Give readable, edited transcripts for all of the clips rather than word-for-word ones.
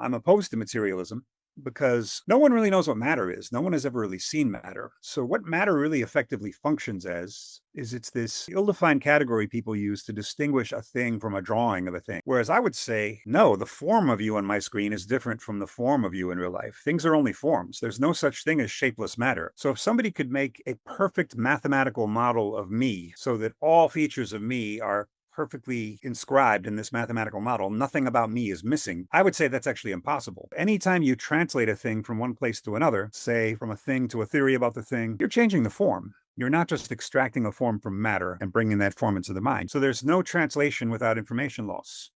I'm opposed to materialism because no one really knows what matter is. No one has ever really seen matter. So what matter really effectively functions as is it's this ill-defined category people use to distinguish a thing from a drawing of a thing. Whereas I would say, no, the form of you on my screen is different from the form of you in real life. Things are only forms. There's no such thing as shapeless matter. So if somebody could make a perfect mathematical model of me so that all features of me are perfectly inscribed in this mathematical model, nothing about me is missing, I would say that's actually impossible. Anytime you translate a thing from one place to another, say from a thing to a theory about the thing, you're changing the form. You're not just extracting a form from matter and bringing that form into the mind. So there's no translation without information loss.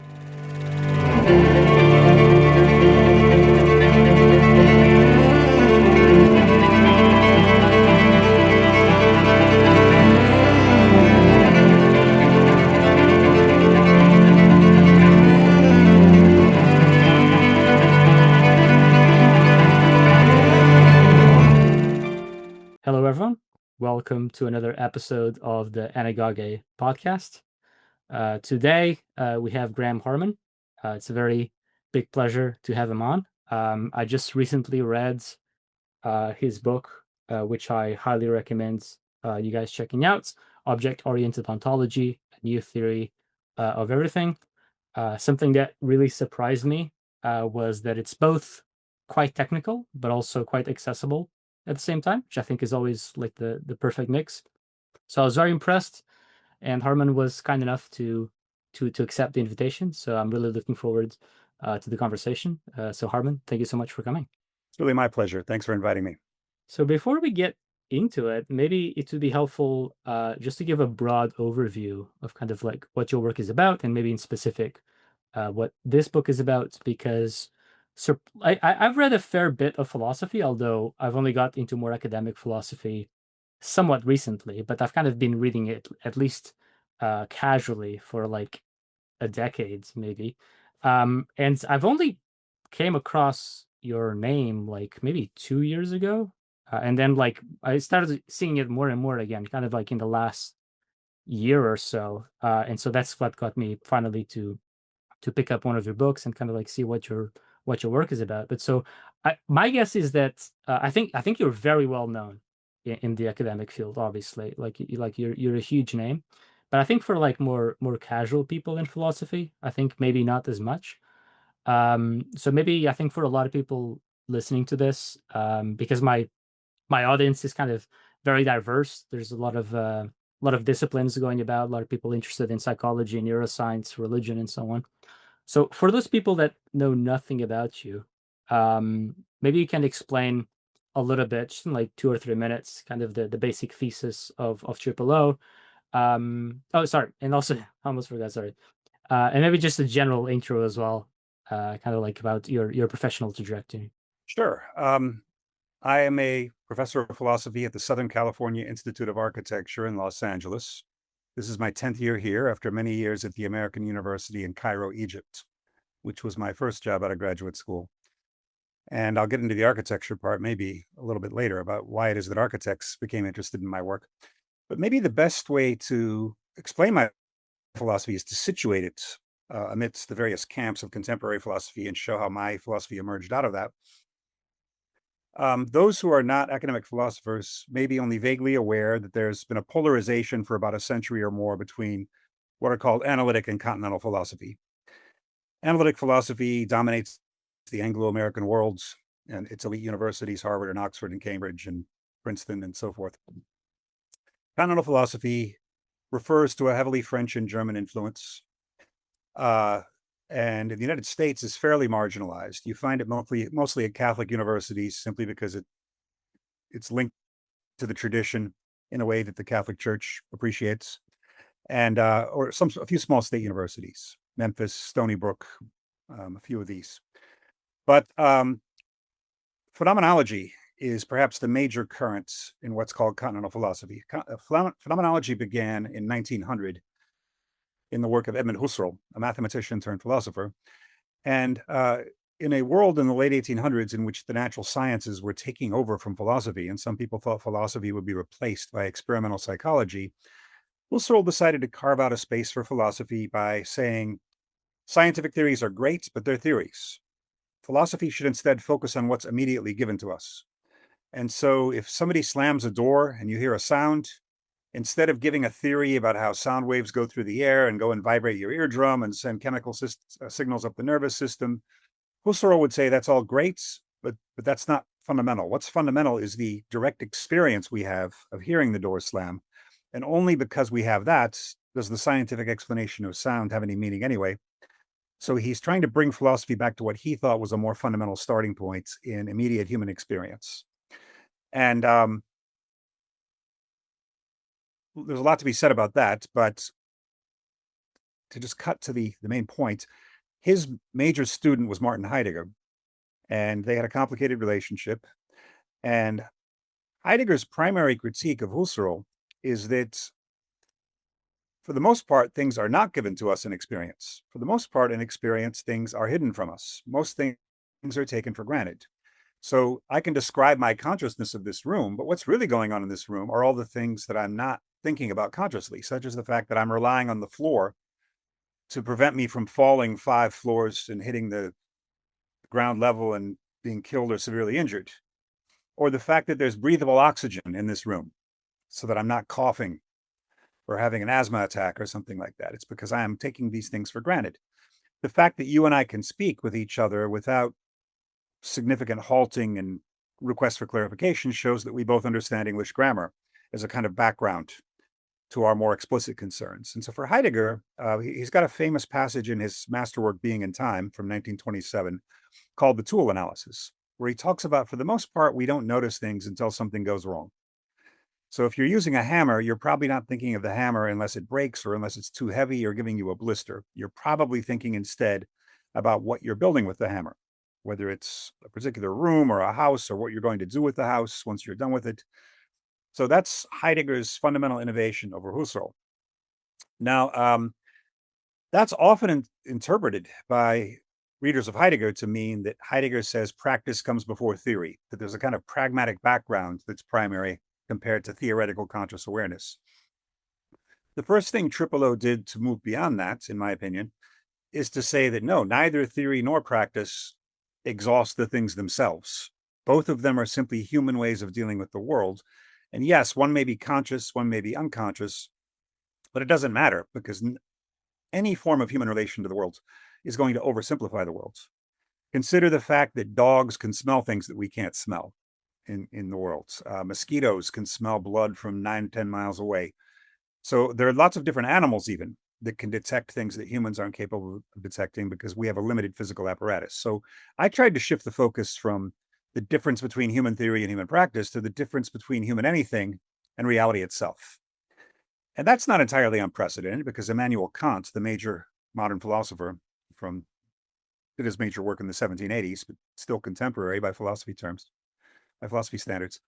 Hello, everyone. Welcome to another episode of the Anagage podcast. Today, we have Graham Harman. It's a very big pleasure to have him on. I just recently read his book, which I highly recommend you guys checking out, Object-Oriented Ontology, a New Theory of Everything. Something that really surprised me was that it's both quite technical, but also quite accessible at the same time, which I think is always like the perfect mix. So I was very impressed, and Harman was kind enough to accept the invitation. So I'm really looking forward to the conversation. So Harman, thank you so much for coming. It's really my pleasure. Thanks for inviting me. So before we get into it, maybe it would be helpful just to give a broad overview of kind of like what your work is about, and maybe in specific what this book is about, because I've read a fair bit of philosophy, although I've only got into more academic philosophy somewhat recently, but I've kind of been reading it at least casually for like a decade, maybe. And I've only came across your name like maybe 2 years ago. And then like I started seeing it more and more again, kind of like in the last year or so. And so that's what got me finally to pick up one of your books and kind of like see what your work is about. But so my guess is that I think you're very well known in the academic field. Obviously, like you're a huge name, but I think for like more casual people in philosophy, I think maybe not as much. So maybe I think for a lot of people listening to this, because my audience is kind of very diverse. There's a lot of disciplines going about, a lot of people interested in psychology, neuroscience, religion, and so on. So for those people that know nothing about you, maybe you can explain a little bit, just in like 2 or 3 minutes, kind of the basic thesis of Triple O. Oh, sorry, and also I almost forgot. Sorry, and maybe just a general intro as well, kind of like about your professional trajectory. Sure. I am a professor of philosophy at the Southern California Institute of Architecture in Los Angeles. This is my 10th year here after many years at the American University in Cairo, Egypt, which was my first job out of graduate school. And I'll get into the architecture part maybe a little bit later about why it is that architects became interested in my work. But maybe the best way to explain my philosophy is to situate it amidst the various camps of contemporary philosophy and show how my philosophy emerged out of that. Those who are not academic philosophers may be only vaguely aware that there's been a polarization for about a century or more between what are called analytic and continental philosophy. Analytic philosophy dominates the Anglo-American worlds and its elite universities, Harvard and Oxford and Cambridge and Princeton and so forth. Continental philosophy refers to a heavily French and German influence, and in the United States is fairly marginalized. You find it mostly at Catholic universities simply because it's linked to the tradition in a way that the Catholic Church appreciates, and or a few small state universities, Memphis, Stony Brook, a few of these. But phenomenology is perhaps the major current in what's called continental philosophy. Phenomenology began in 1900 in the work of Edmund Husserl, a mathematician turned philosopher. And in a world in the late 1800s in which the natural sciences were taking over from philosophy, and some people thought philosophy would be replaced by experimental psychology, Husserl decided to carve out a space for philosophy by saying, scientific theories are great, but they're theories. philosophy should instead focus on what's immediately given to us. And so if somebody slams a door and you hear a sound, instead of giving a theory about how sound waves go through the air and go and vibrate your eardrum and send chemical signals up the nervous system, Husserl would say that's all great, but that's not fundamental. What's fundamental is the direct experience we have of hearing the door slam. And only because we have that does the scientific explanation of sound have any meaning anyway. So he's trying to bring philosophy back to what he thought was a more fundamental starting point in immediate human experience. And there's a lot to be said about that, but to just cut to the main point, his major student was Martin Heidegger, and they had a complicated relationship. And Heidegger's primary critique of Husserl is that, for the most part, things are not given to us in experience. For the most part, in experience, things are hidden from us. Most things are taken for granted. So I can describe my consciousness of this room, but what's really going on in this room are all the things that I'm not thinking about consciously, such as the fact that I'm relying on the floor to prevent me from falling 5 floors and hitting the ground level and being killed or severely injured. Or the fact that there's breathable oxygen in this room so that I'm not coughing or having an asthma attack or something like that. It's because I am taking these things for granted. The fact that you and I can speak with each other without significant halting and requests for clarification shows that we both understand English grammar as a kind of background to our more explicit concerns. And so for Heidegger, he's got a famous passage in his masterwork, Being in Time, from 1927, called The Tool Analysis, where he talks about, for the most part, we don't notice things until something goes wrong. So if you're using a hammer, you're probably not thinking of the hammer unless it breaks or unless it's too heavy or giving you a blister. You're probably thinking instead about what you're building with the hammer, whether it's a particular room or a house or what you're going to do with the house once you're done with it. So that's Heidegger's fundamental innovation over Husserl. Now, that's often interpreted by readers of Heidegger to mean that Heidegger says practice comes before theory, that there's a kind of pragmatic background that's primary compared to theoretical conscious awareness. The first thing Tripolo did to move beyond that, in my opinion, is to say that no, neither theory nor practice exhaust the things themselves. Both of them are simply human ways of dealing with the world. And yes, one may be conscious, one may be unconscious, but it doesn't matter because any form of human relation to the world is going to oversimplify the world. Consider the fact that dogs can smell things that we can't smell in the world. Mosquitoes can smell blood from 9, 10 miles away. So there are lots of different animals even that can detect things that humans aren't capable of detecting because we have a limited physical apparatus. So I tried to shift the focus from the difference between human theory and human practice to the difference between human anything and reality itself. And that's not entirely unprecedented because Immanuel Kant, the major modern philosopher did his major work in the 1780s, but still contemporary by philosophy terms, by philosophy standards.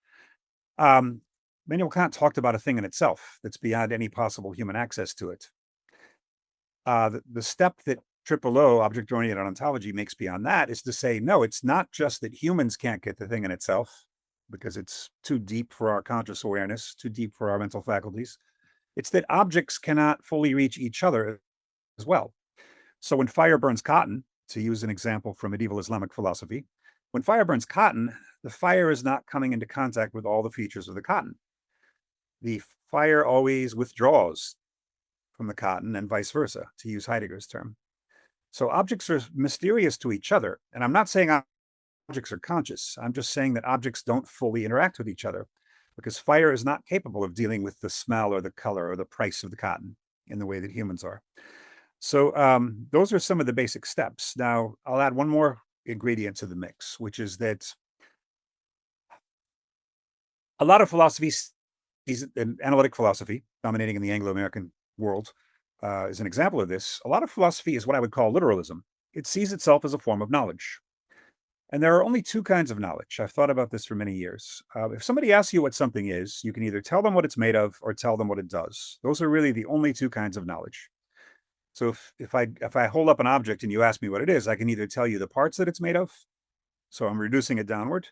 Immanuel Kant talked about a thing in itself that's beyond any possible human access to it. The step that Tripolo, Object-Oriented Ontology, makes beyond that is to say, no, it's not just that humans can't get the thing in itself because it's too deep for our conscious awareness, too deep for our mental faculties. It's that objects cannot fully reach each other as well. So when fire burns cotton, to use an example from medieval Islamic philosophy, when fire burns cotton, the fire is not coming into contact with all the features of the cotton. The fire always withdraws from the cotton and vice versa, to use Heidegger's term. So objects are mysterious to each other. And I'm not saying objects are conscious. I'm just saying that objects don't fully interact with each other because fire is not capable of dealing with the smell or the color or the price of the cotton in the way that humans are. So those are some of the basic steps. Now, I'll add one more ingredient to the mix, which is that a lot of philosophies, analytic philosophy, dominating in the Anglo-American world, is an example of this. A lot of philosophy is what I would call literalism. It sees itself as a form of knowledge. And there are only 2 kinds of knowledge. I've thought about this for many years. If somebody asks you what something is, you can either tell them what it's made of or tell them what it does. Those are really the only 2 kinds of knowledge. So if I hold up an object and you ask me what it is, I can either tell you the parts that it's made of, so I'm reducing it downward,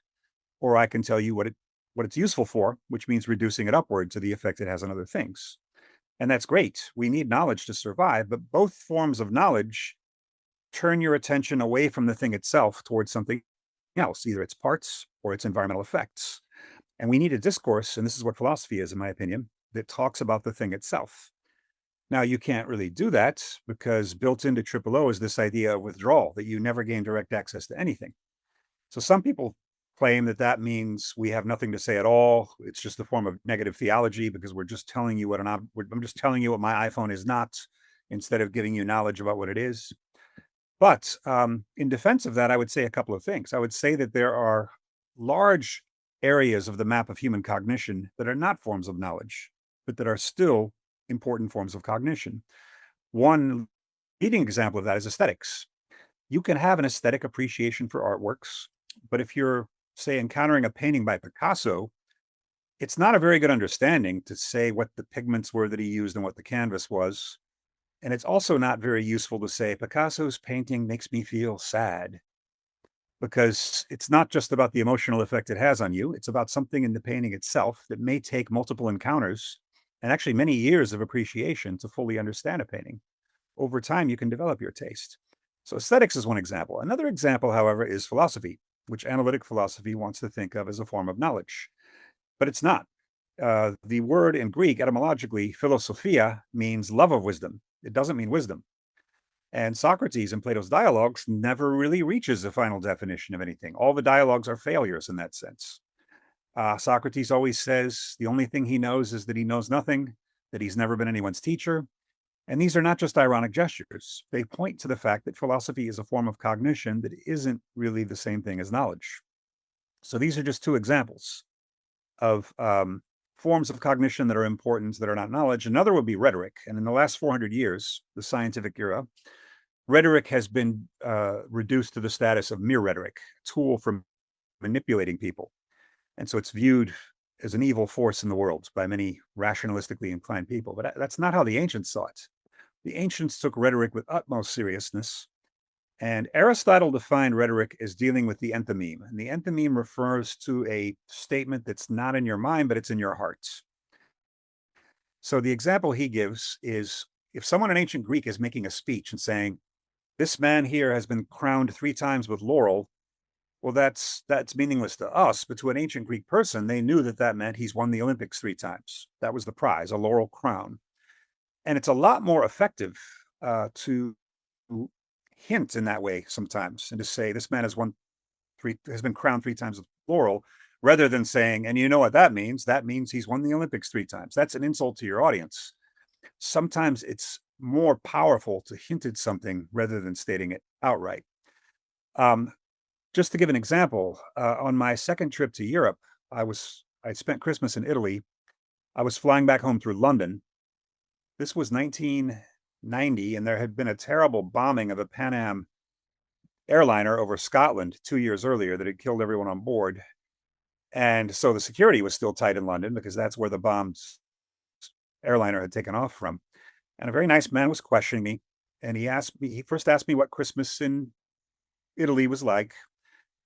or I can tell you what it's useful for, which means reducing it upward to the effect it has on other things. And that's great. We need knowledge to survive, but both forms of knowledge turn your attention away from the thing itself towards something else, either its parts or its environmental effects. And we need a discourse, and this is what philosophy is, in my opinion, that talks about the thing itself. Now, you can't really do that because built into Triple O is this idea of withdrawal, that you never gain direct access to anything. So some people claim that that means we have nothing to say at all. It's just a form of negative theology because we're just telling you what I'm just telling you what my iPhone is not, instead of giving you knowledge about what it is. But in defense of that, I would say a couple of things. I would say that there are large areas of the map of human cognition that are not forms of knowledge, but that are still important forms of cognition. One leading example of that is aesthetics. You can have an aesthetic appreciation for artworks, but if you're, say, encountering a painting by Picasso, it's not a very good understanding to say what the pigments were that he used and what the canvas was. And it's also not very useful to say Picasso's painting makes me feel sad, because it's not just about the emotional effect it has on you. It's about something in the painting itself that may take multiple encounters and actually many years of appreciation to fully understand a painting. Over time, you can develop your taste. So aesthetics is one example. Another example, however, is philosophy, which analytic philosophy wants to think of as a form of knowledge, but it's not. The word in Greek, etymologically, philosophia, means love of wisdom. It doesn't mean wisdom. And Socrates in Plato's dialogues never really reaches a final definition of anything. All the dialogues are failures in that sense. Socrates always says the only thing he knows is that he knows nothing, that he's never been anyone's teacher. And these are not just ironic gestures. They point to the fact that philosophy is a form of cognition that isn't really the same thing as knowledge. So these are just two examples of forms of cognition that are important, that are not knowledge. Another would be rhetoric. And in the last 400 years, the scientific era, rhetoric has been reduced to the status of mere rhetoric, a tool for manipulating people. And so it's viewed as an evil force in the world by many rationalistically inclined people. But that's not how the ancients saw it. The ancients took rhetoric with utmost seriousness. And Aristotle defined rhetoric as dealing with the enthymeme. And the enthymeme refers to a statement that's not in your mind, but it's in your heart. So the example he gives is, if someone in ancient Greek is making a speech and saying, this man here has been crowned 3 times with laurel, well, that's meaningless to us, but to an ancient Greek person, they knew that that meant he's won the Olympics 3 times. That was the prize, a laurel crown. And it's a lot more effective to hint in that way sometimes, and to say this man has been crowned 3 times with laurel, rather than saying, and you know what that means? That means he's won the Olympics 3 times. That's an insult to your audience. Sometimes it's more powerful to hint at something rather than stating it outright. Just to give an example, on my second trip to Europe, I spent Christmas in Italy. I was flying back home through London. This was 1990, and there had been a terrible bombing of a Pan Am airliner over Scotland 2 years earlier that had killed everyone on board. And so the security was still tight in London because that's where the bombed airliner had taken off from. And a very nice man was questioning me. And he first asked me what Christmas in Italy was like.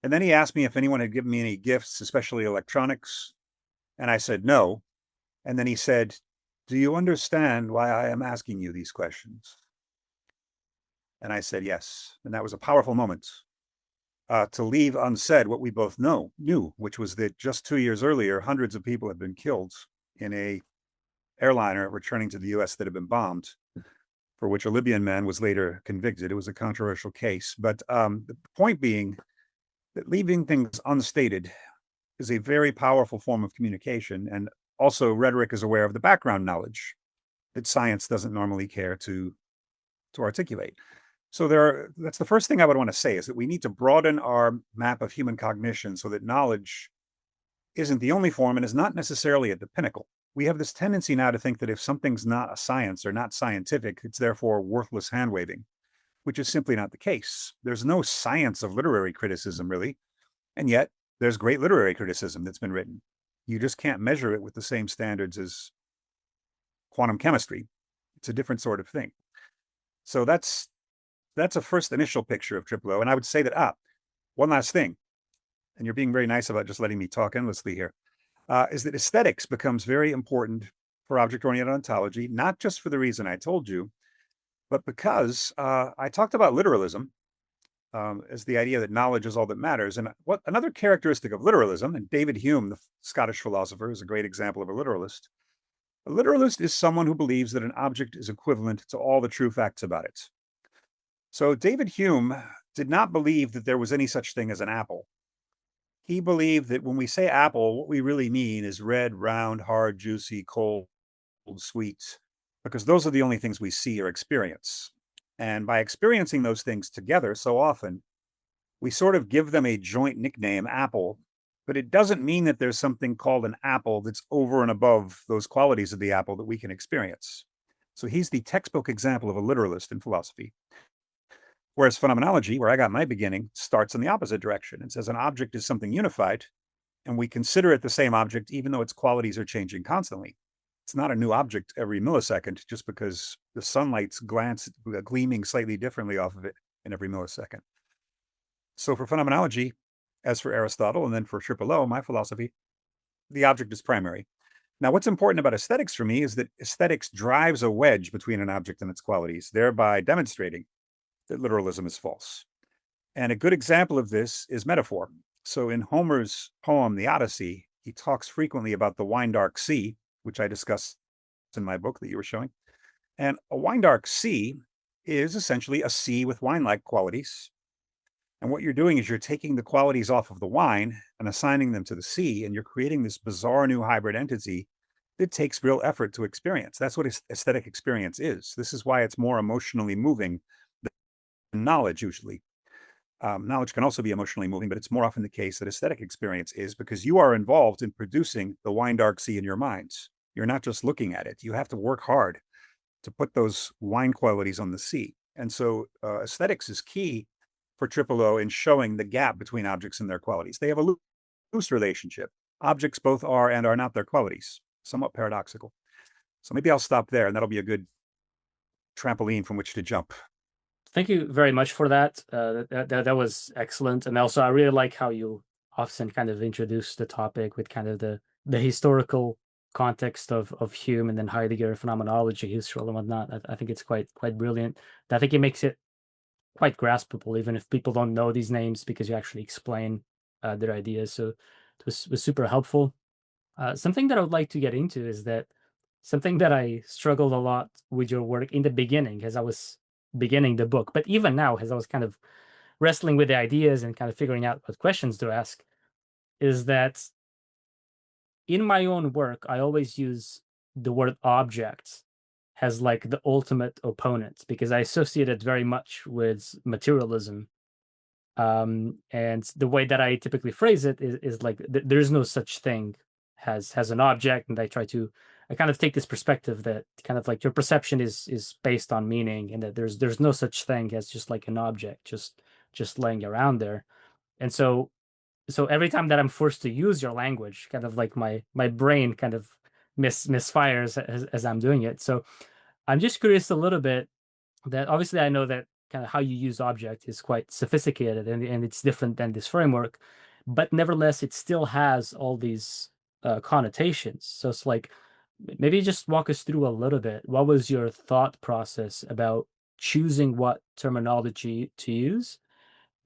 And then he asked me if anyone had given me any gifts, especially electronics. And I said no. And then he said, do you understand why I am asking you these questions? And I said yes. And that was a powerful moment to leave unsaid what we both knew, which was that just 2 years earlier, hundreds of people had been killed in a airliner returning to the US that had been bombed, for which a Libyan man was later convicted. It was a controversial case. But the point being that leaving things unstated is a very powerful form of communication. And also, rhetoric is aware of the background knowledge that science doesn't normally care to articulate. So that's the first thing I would want to say, is that we need to broaden our map of human cognition so that knowledge isn't the only form and is not necessarily at the pinnacle. We have this tendency now to think that if something's not a science or not scientific, it's therefore worthless hand-waving, which is simply not the case. There's no science of literary criticism, really, and yet there's great literary criticism that's been written. You just can't measure it with the same standards as quantum chemistry. It's a different sort of thing. So that's a first initial picture of Triple O. And I would say that, one last thing, and you're being very nice about just letting me talk endlessly here, is that aesthetics becomes very important for object-oriented ontology, not just for the reason I told you, but because I talked about literalism as the idea that knowledge is all that matters. And what another characteristic of literalism, and David Hume, the Scottish philosopher, is a great example of a literalist. A literalist is someone who believes that an object is equivalent to all the true facts about it. So David Hume did not believe that there was any such thing as an apple. He believed that when we say apple, what we really mean is red, round, hard, juicy, cold, sweet, because those are the only things we see or experience. And by experiencing those things together so often, we sort of give them a joint nickname, apple, but it doesn't mean that there's something called an apple that's over and above those qualities of the apple that we can experience. So he's the textbook example of a literalist in philosophy. Whereas phenomenology, where I got my beginning, starts in the opposite direction and says an object is something unified, and we consider it the same object even though its qualities are changing constantly. It's not a new object every millisecond just because the sunlight's gleaming slightly differently off of it in every millisecond. So for phenomenology, as for Aristotle, and then for O, my philosophy, the object is primary. Now, what's important about aesthetics for me is that aesthetics drives a wedge between an object and its qualities, thereby demonstrating that literalism is false. And a good example of this is metaphor. So in Homer's poem, The Odyssey, he talks frequently about the wine-dark sea, which I discussed in my book that you were showing. And a wine-dark sea is essentially a sea with wine-like qualities. And what you're doing is you're taking the qualities off of the wine and assigning them to the sea, and you're creating this bizarre new hybrid entity that takes real effort to experience. That's what aesthetic experience is. This is why it's more emotionally moving than knowledge usually. Knowledge can also be emotionally moving, but it's more often the case that aesthetic experience is because you are involved in producing the wine-dark sea in your minds. You're not just looking at it. You have to work hard to put those wine qualities on the sea. And so aesthetics is key for O in showing the gap between objects and their qualities. They have a loose relationship. Objects both are and are not their qualities, somewhat paradoxical. So maybe I'll stop there, and that'll be a good trampoline from which to jump. Thank you very much for that. That was excellent. And also, I really like how you often kind of introduce the topic with kind of the historical context of Hume and then Heidegger, phenomenology, Husserl, and whatnot. I think it's quite brilliant. I think it makes it quite graspable, even if people don't know these names, because you actually explain their ideas. So it was super helpful. Something that I would like to get into is that something that I struggled a lot with your work in the beginning as I was beginning the book, but even now as I was kind of wrestling with the ideas and kind of figuring out what questions to ask, is that in my own work, I always use the word object as like the ultimate opponent because I associate it very much with materialism. And the way that I typically phrase it is like there's no such thing as an object, and I kind of take this perspective that kind of like your perception is based on meaning, and that there's no such thing as just like an object just laying around there. And so every time that I'm forced to use your language, kind of like my brain kind of misfires as I'm doing it. So I'm just curious a little bit that obviously I know that kind of how you use object is quite sophisticated and it's different than this framework, but nevertheless it still has all these connotations. So it's like maybe just walk us through a little bit. What was your thought process about choosing what terminology to use?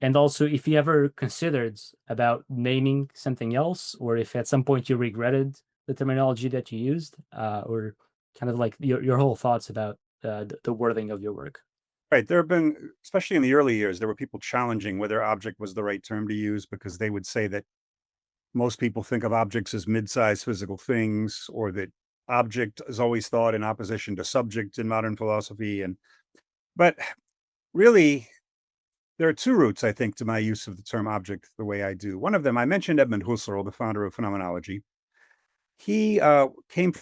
And also if you ever considered about naming something else, or if at some point you regretted the terminology that you used, or kind of like your whole thoughts about the wording of your work. Right. There have been, especially in the early years, there were people challenging whether object was the right term to use because they would say that most people think of objects as mid-sized physical things, or that object is always thought in opposition to subject in modern philosophy. But really, there are two roots, I think, to my use of the term object the way I do. One of them, I mentioned Edmund Husserl, the founder of phenomenology. He came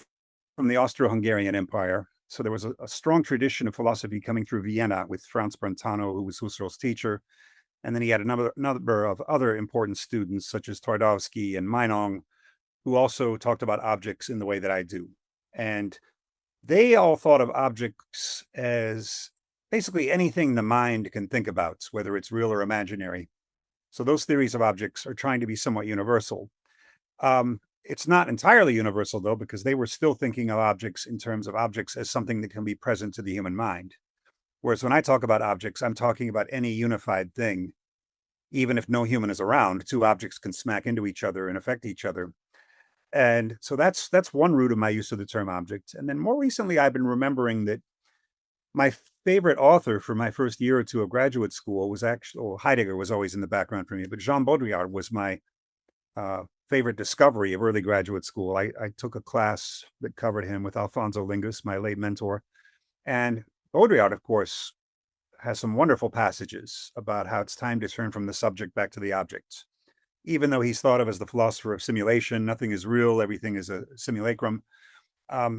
from the Austro-Hungarian Empire. So there was a strong tradition of philosophy coming through Vienna with Franz Brentano, who was Husserl's teacher. And then he had a number of other important students, such as Twardowski and Meinong, who also talked about objects in the way that I do. And they all thought of objects as basically anything the mind can think about, whether it's real or imaginary. So those theories of objects are trying to be somewhat universal. It's not entirely universal, though, because they were still thinking of objects in terms of objects as something that can be present to the human mind. Whereas when I talk about objects, I'm talking about any unified thing. Even if no human is around, two objects can smack into each other and affect each other. And so that's one root of my use of the term object. And then more recently, I've been remembering that my favorite author for my first year or two of graduate school was actually, well, Heidegger was always in the background for me, but Jean Baudrillard was my favorite discovery of early graduate school. I took a class that covered him with Alfonso Lingus, my late mentor. And Baudrillard, of course, has some wonderful passages about how it's time to turn from the subject back to the object. Even though he's thought of as the philosopher of simulation, nothing is real, everything is a simulacrum.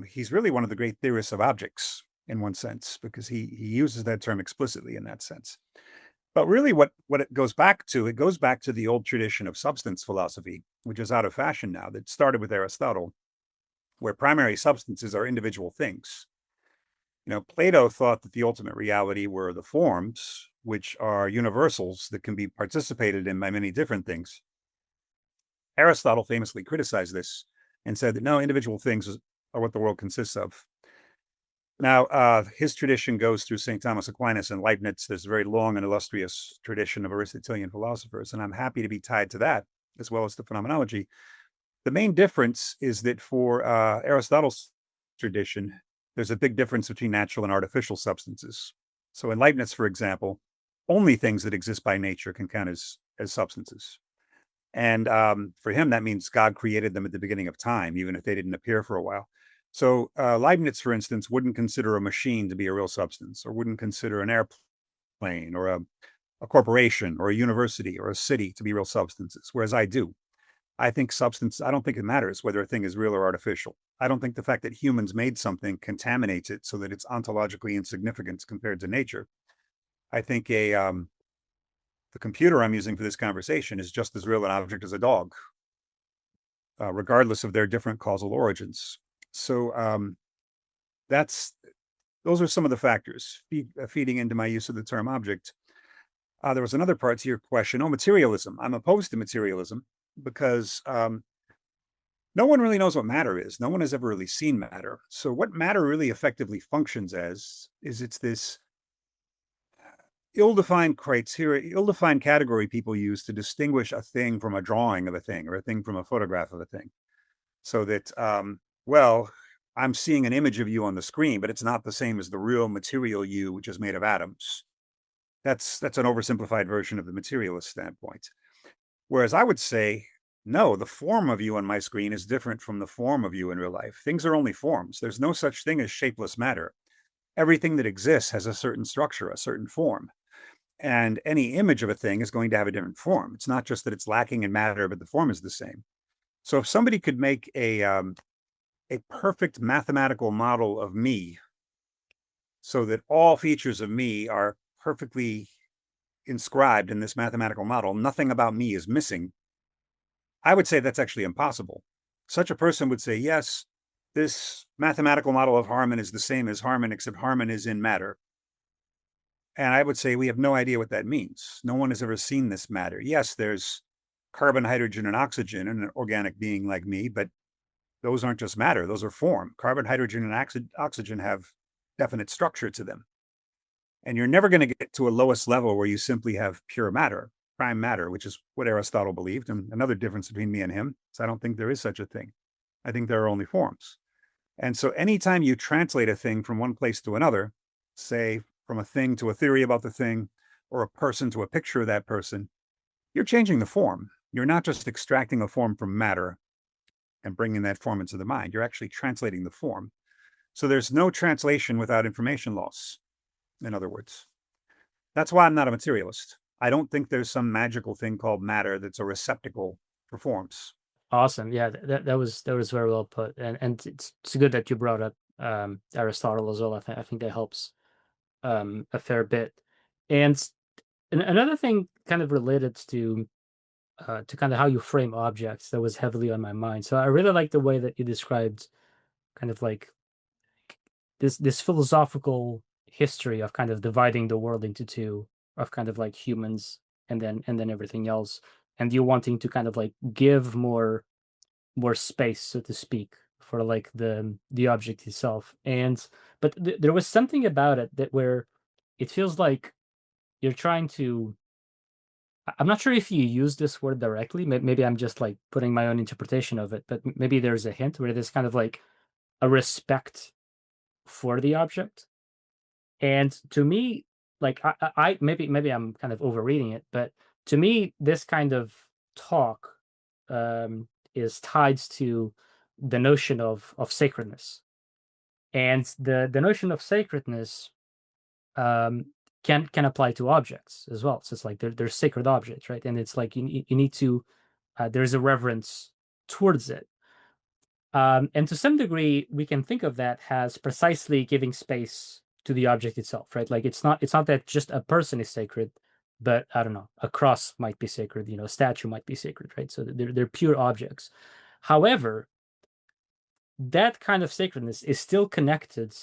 He's really one of the great theorists of objects in one sense, because he uses that term explicitly in that sense. But really what it goes back to the old tradition of substance philosophy, which is out of fashion now, that started with Aristotle, where primary substances are individual things. Plato thought that the ultimate reality were the forms, which are universals that can be participated in by many different things. Aristotle famously criticized this and said that no, individual things are what the world consists of. Now, his tradition goes through St. Thomas Aquinas and Leibniz. There's a very long and illustrious tradition of Aristotelian philosophers, and I'm happy to be tied to that, as well as to phenomenology. The main difference is that for Aristotle's tradition, there's a big difference between natural and artificial substances. So in Leibniz, for example, only things that exist by nature can count as substances. And for him, that means God created them at the beginning of time, even if they didn't appear for a while. So Leibniz, for instance, wouldn't consider a machine to be a real substance, or wouldn't consider an airplane or a corporation or a university or a city to be real substances, whereas I do. I don't think it matters whether a thing is real or artificial. I don't think the fact that humans made something contaminates it so that it's ontologically insignificant compared to nature. I think the computer I'm using for this conversation is just as real an object as a dog, regardless of their different causal origins. So those are some of the factors feeding into my use of the term object. There was another part to your question. Oh, materialism. I'm opposed to materialism because no one really knows what matter is. No one has ever really seen matter. So what matter really effectively functions as is it's this ill-defined category people use to distinguish a thing from a drawing of a thing or a thing from a photograph of a thing. So that, well, I'm seeing an image of you on the screen, but it's not the same as the real material you, which is made of atoms. That's an oversimplified version of the materialist standpoint. Whereas I would say, no, the form of you on my screen is different from the form of you in real life. Things are only forms. There's no such thing as shapeless matter. Everything that exists has a certain structure, a certain form. And any image of a thing is going to have a different form. It's not just that it's lacking in matter, but the form is the same. So if somebody could make a perfect mathematical model of me so that all features of me are perfectly inscribed in this mathematical model, nothing about me is missing, I would say that's actually impossible. Such a person would say, yes, this mathematical model of Harman is the same as Harman, except Harman is in matter. And I would say we have no idea what that means. No one has ever seen this matter. Yes, there's carbon, hydrogen, and oxygen in an organic being like me, but those aren't just matter. Those are form. Carbon, hydrogen, and oxygen have definite structure to them. And you're never going to get to a lowest level where you simply have pure matter, prime matter, which is what Aristotle believed. And another difference between me and him is I don't think there is such a thing. I think there are only forms. And so anytime you translate a thing from one place to another, say from a thing to a theory about the thing, or a person to a picture of that person, you're changing the form. You're not just extracting a form from matter and bringing that form into the mind. You're actually translating the form. So there's no translation without information loss, in other words. That's why I'm not a materialist. I don't think there's some magical thing called matter that's a receptacle for forms. Awesome. Yeah, that was very well put, and it's good that you brought up Aristotle as well. I think that helps a fair bit. And another thing, kind of related to kind of how you frame objects, that was heavily on my mind. So I really like the way that you described kind of like this philosophical history of kind of dividing the world into two, of kind of like humans and then everything else, and you wanting to kind of like give more space, so to speak, for like the object itself. And but there was something about it that where it feels like you're trying to. I'm not sure if you use this word directly. Maybe I'm just like putting my own interpretation of it, but maybe there's a hint where there's kind of like a respect for the object. And to me, like maybe I'm kind of overreading it, but to me, this kind of talk is tied to the notion of sacredness, and the notion of sacredness um, can apply to objects as well. So it's like they're sacred objects, right? And it's like you need to there's a reverence towards it. And to some degree, we can think of that as precisely giving space to the object itself, right? Like it's not that just a person is sacred, but I don't know, a cross might be sacred, a statue might be sacred, right? So they're pure objects. However, that kind of sacredness is still connected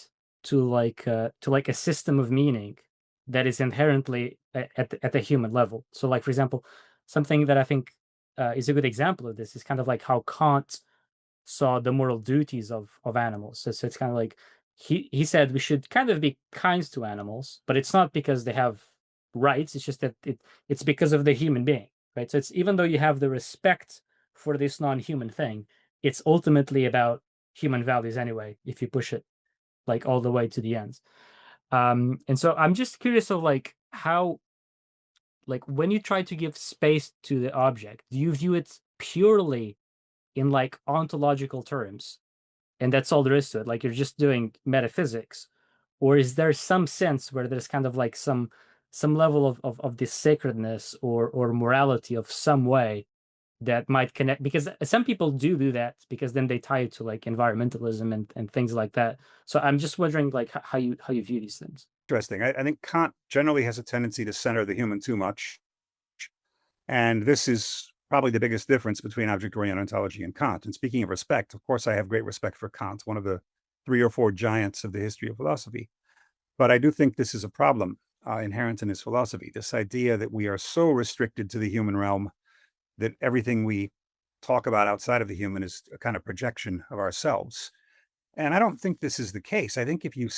to like a system of meaning that is inherently at the human level. So, like for example, something that I think is a good example of this is kind of like how Kant saw the moral duties of animals. So it's kind of like he said we should kind of be kind to animals, but it's not because they have rights. It's just that it's because of the human being, right? So it's even though you have the respect for this non-human thing, it's ultimately about human values anyway, if you push it like all the way to the end. And so I'm just curious of like how, like when you try to give space to the object, do you view it purely in like ontological terms, and that's all there is to it, like you're just doing metaphysics, or is there some sense where there's kind of like some level of this sacredness or morality of some way that might connect, because some people do that because then they tie it to like environmentalism and things like that. So I'm just wondering like how you view these things. Interesting. I think Kant generally has a tendency to center the human too much. And this is probably the biggest difference between object-oriented ontology and Kant. And speaking of respect, of course, I have great respect for Kant, one of the 3 or 4 giants of the history of philosophy. But I do think this is a problem inherent in his philosophy, this idea that we are so restricted to the human realm that everything we talk about outside of the human is a kind of projection of ourselves. And I don't think this is the case. I think if you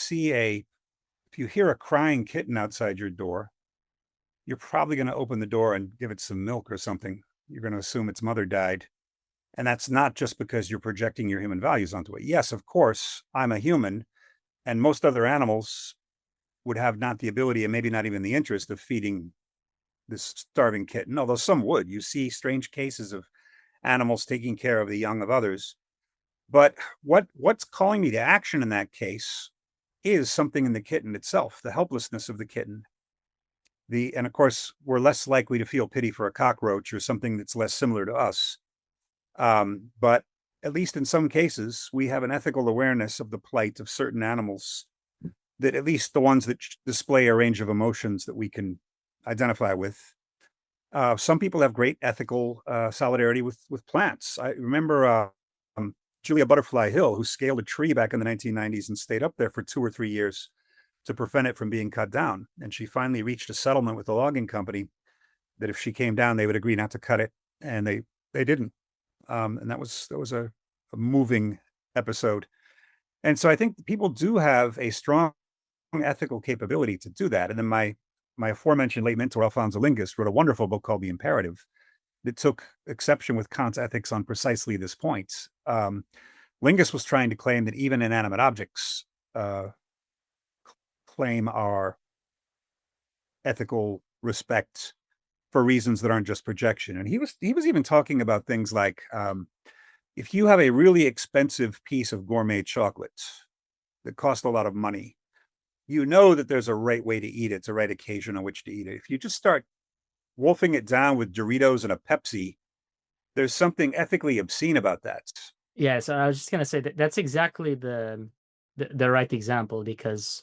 hear a crying kitten outside your door, you're probably going to open the door and give it some milk or something. You're going to assume its mother died. And that's not just because you're projecting your human values onto it. Yes, of course, I'm a human, and most other animals would have not the ability and maybe not even the interest of feeding this starving kitten, although some would. You see strange cases of animals taking care of the young of others. But what's calling me to action in that case is something in the kitten itself, the helplessness of the kitten. And of course, we're less likely to feel pity for a cockroach or something that's less similar to us. But at least in some cases, we have an ethical awareness of the plight of certain animals, that at least the ones that display a range of emotions that we can identify with. Some people have great ethical solidarity with plants. I remember Julia Butterfly Hill, who scaled a tree back in the 1990s and stayed up there for 2 or 3 years to prevent it from being cut down. And she finally reached a settlement with the logging company that if she came down, they would agree not to cut it, and they didn't. And that was a moving episode. And so I think people do have a strong ethical capability to do that. And then my aforementioned late mentor Alfonso Lingus wrote a wonderful book called The Imperative that took exception with Kant's ethics on precisely this point. Lingus was trying to claim that even inanimate objects claim our ethical respect for reasons that aren't just projection. And he was even talking about things like if you have a really expensive piece of gourmet chocolate that costs a lot of money, you know that there's a right way to eat it. It's a right occasion on which to eat it. If you just start wolfing it down with Doritos and a Pepsi, there's something ethically obscene about that. Yeah, so I was just gonna say that that's exactly the right example, because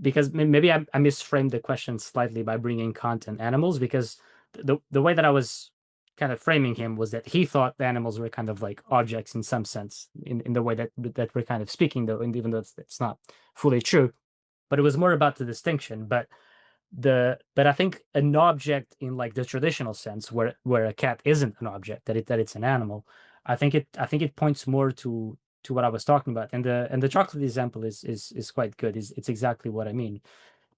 maybe I misframed the question slightly by bringing Kant and animals, because the way that I was kind of framing him was that he thought the animals were kind of like objects in some sense, in the way that we're kind of speaking, though, and even though it's not fully true, but it was more about the distinction. But I think an object in like the traditional sense, where a cat isn't an object, that it's an animal, I think it points more to what I was talking about. And the chocolate example is quite good. It's exactly what I mean.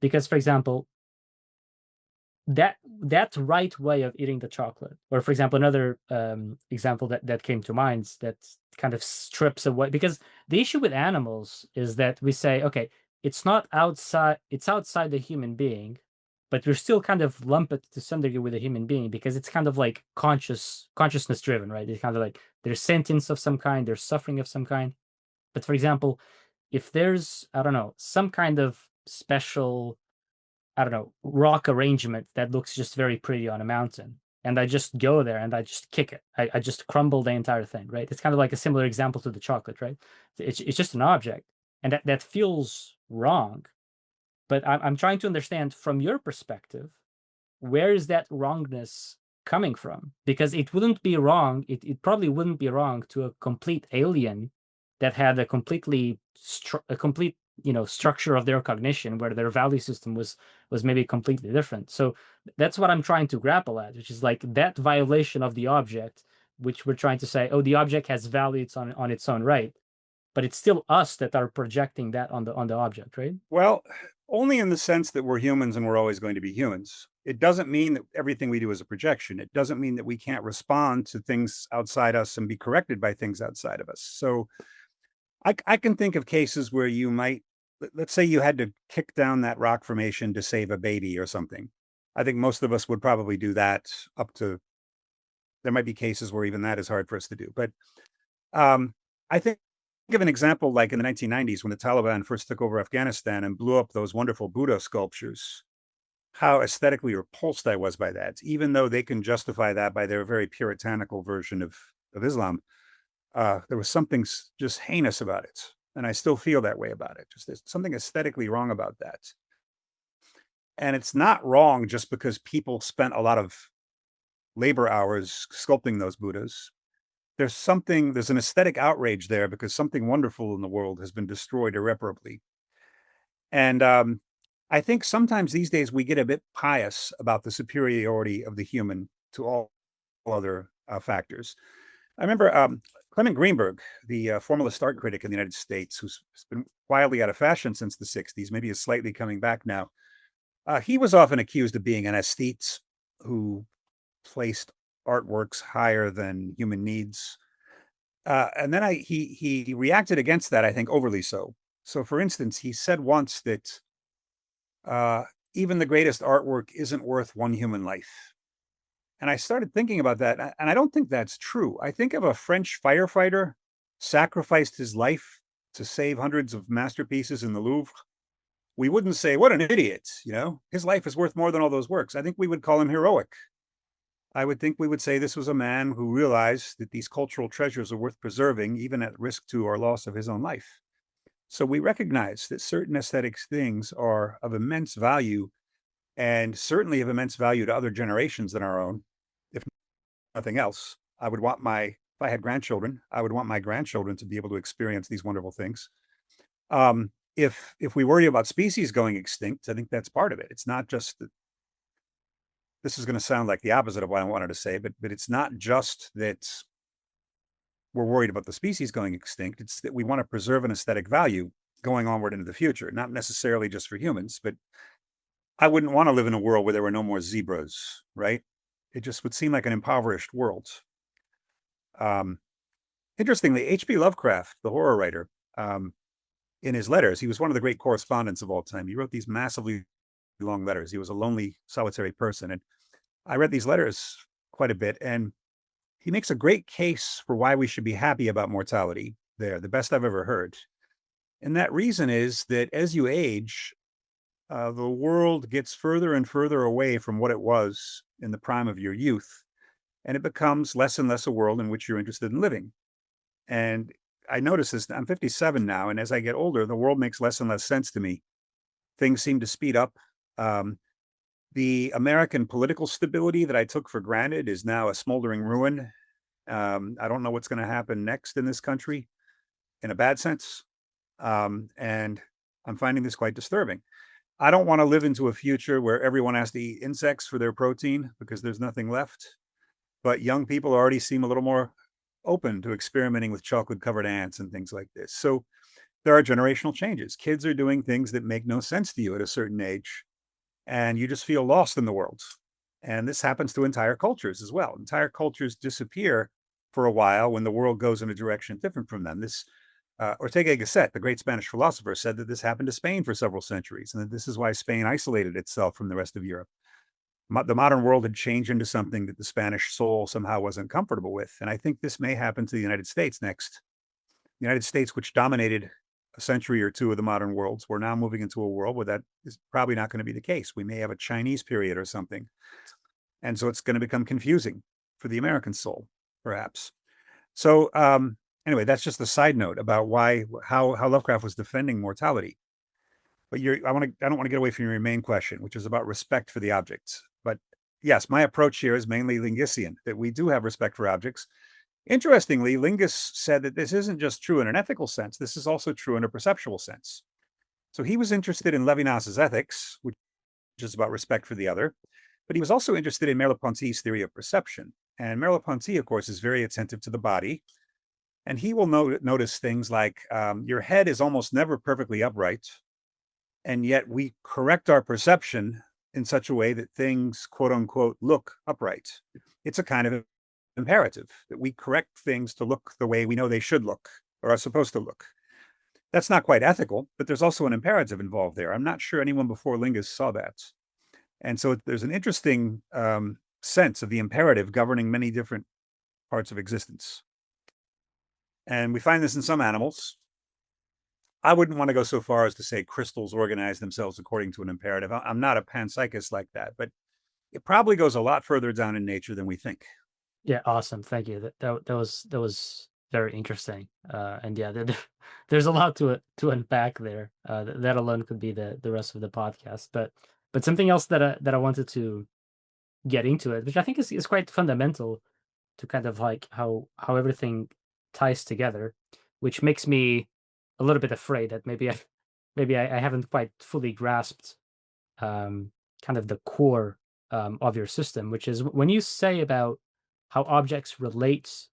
Because, for example, that right way of eating the chocolate, or for example, another example that came to mind that kind of strips away, because the issue with animals is that we say, okay, it's not outside, it's outside the human being, but we're still kind of lump it to some degree with a human being because it's kind of like consciousness driven, right? It's kind of like there's sentience of some kind, there's suffering of some kind. But for example, if there's, I don't know, some kind of special, I don't know, rock arrangement that looks just very pretty on a mountain, and I just go there and I just kick it, I just crumble the entire thing, right? It's kind of like a similar example to the chocolate, right? It's just an object, and that feels wrong. But I'm trying to understand from your perspective, where is that wrongness coming from? Because it wouldn't be wrong, it probably wouldn't be wrong to a complete alien that had a complete structure of their cognition where their value system was maybe completely different. So that's what I'm trying to grapple at, which is like that violation of the object, which we're trying to say, oh, the object has value on its own right, but it's still us that are projecting that on the object, right? Well, only in the sense that we're humans and we're always going to be humans. It doesn't mean that everything we do is a projection. It doesn't mean that we can't respond to things outside us and be corrected by things outside of us. So I can think of cases where you might, let's say you had to kick down that rock formation to save a baby or something. I think most of us would probably do that up to, there might be cases where even that is hard for us to do. But I think give an example like in the 1990s when the Taliban first took over Afghanistan and blew up those wonderful Buddha sculptures, how aesthetically repulsed I was by that, even though they can justify that by their very puritanical version of Islam. There was something just heinous about it. And I still feel that way about it. Just there's something aesthetically wrong about that. And it's not wrong just because people spent a lot of labor hours sculpting those Buddhas. There's an aesthetic outrage there because something wonderful in the world has been destroyed irreparably. And I think sometimes these days we get a bit pious about the superiority of the human to all other factors. I remember Clement Greenberg, the formalist art critic in the United States, who's been wildly out of fashion since the 60s, maybe is slightly coming back now. He was often accused of being an aesthete who placed artworks higher than human needs. And then he reacted against that, I think, overly so. So, for instance, he said once that even the greatest artwork isn't worth one human life. And I started thinking about that, and I don't think that's true. I think if a French firefighter sacrificed his life to save hundreds of masterpieces in the Louvre, we wouldn't say, "What an idiot!" His life is worth more than all those works. I think we would call him heroic. I would think we would say this was a man who realized that these cultural treasures are worth preserving, even at risk to our loss of his own life. So we recognize that certain aesthetic things are of immense value, and certainly of immense value to other generations than our own. If nothing else, if I had grandchildren, I would want my grandchildren to be able to experience these wonderful things. If we worry about species going extinct, I think that's part of it. It's not just that. This is going to sound like the opposite of what I wanted to say, but it's not just that we're worried about the species going extinct. It's that we want to preserve an aesthetic value going onward into the future, not necessarily just for humans, but I wouldn't want to live in a world where there were no more zebras, right? It just would seem like an impoverished world. Interestingly, H.P. Lovecraft, the horror writer, in his letters, he was one of the great correspondents of all time. He wrote these massively long letters. He was a lonely, solitary person. And I read these letters quite a bit, and he makes a great case for why we should be happy about mortality there, the best I've ever heard. And that reason is that as you age, the world gets further and further away from what it was in the prime of your youth, and it becomes less and less a world in which you're interested in living. And I notice this, I'm 57 now, and as I get older, the world makes less and less sense to me. Things seem to speed up. The American political stability that I took for granted is now a smoldering ruin. I don't know what's going to happen next in this country in a bad sense. And I'm finding this quite disturbing. I don't want to live into a future where everyone has to eat insects for their protein because there's nothing left. But young people already seem a little more open to experimenting with chocolate covered ants and things like this. So there are generational changes. Kids are doing things that make no sense to you at a certain age, and you just feel lost in the world. And this happens to entire cultures as well. Entire cultures disappear for a while when the world goes in a direction different from them. This Ortega y Gasset, the great Spanish philosopher, said that this happened to Spain for several centuries, and that this is why Spain isolated itself from the rest of Europe. The modern world had changed into something that the Spanish soul somehow wasn't comfortable with. And I think this may happen to the United States next. The United States, which dominated a century or two of the modern worlds, we're now moving into a world where that is probably not going to be the case. We may have a Chinese period or something. And so it's going to become confusing for the American soul, perhaps. So anyway, that's just a side note about how Lovecraft was defending mortality. But I don't want to get away from your main question, which is about respect for the objects. But yes, my approach here is mainly Lingusian, that we do have respect for objects. Interestingly, Lingus said that this isn't just true in an ethical sense, this is also true in a perceptual sense. So he was interested in Levinas's ethics, which is about respect for the other, but he was also interested in Merleau-Ponty's theory of perception. And Merleau-Ponty, of course, is very attentive to the body. And he will notice things like your head is almost never perfectly upright, and yet we correct our perception in such a way that things, quote unquote, look upright. It's a kind of imperative that we correct things to look the way we know they should look or are supposed to look. That's not quite ethical, but there's also an imperative involved there. I'm not sure anyone before Lingus saw that. And so there's an interesting sense of the imperative governing many different parts of existence. And we find this in some animals. I wouldn't want to go so far as to say crystals organize themselves according to an imperative. I'm not a panpsychist like that, but it probably goes a lot further down in nature than we think. Yeah, awesome. Thank you. That was very interesting. And yeah, there's a lot to unpack there. That alone could be the rest of the podcast. But something else that I wanted to get into it, which I think is quite fundamental to kind of like how everything ties together, which makes me a little bit afraid that maybe I haven't quite fully grasped kind of the core of your system, which is when you say about how objects relate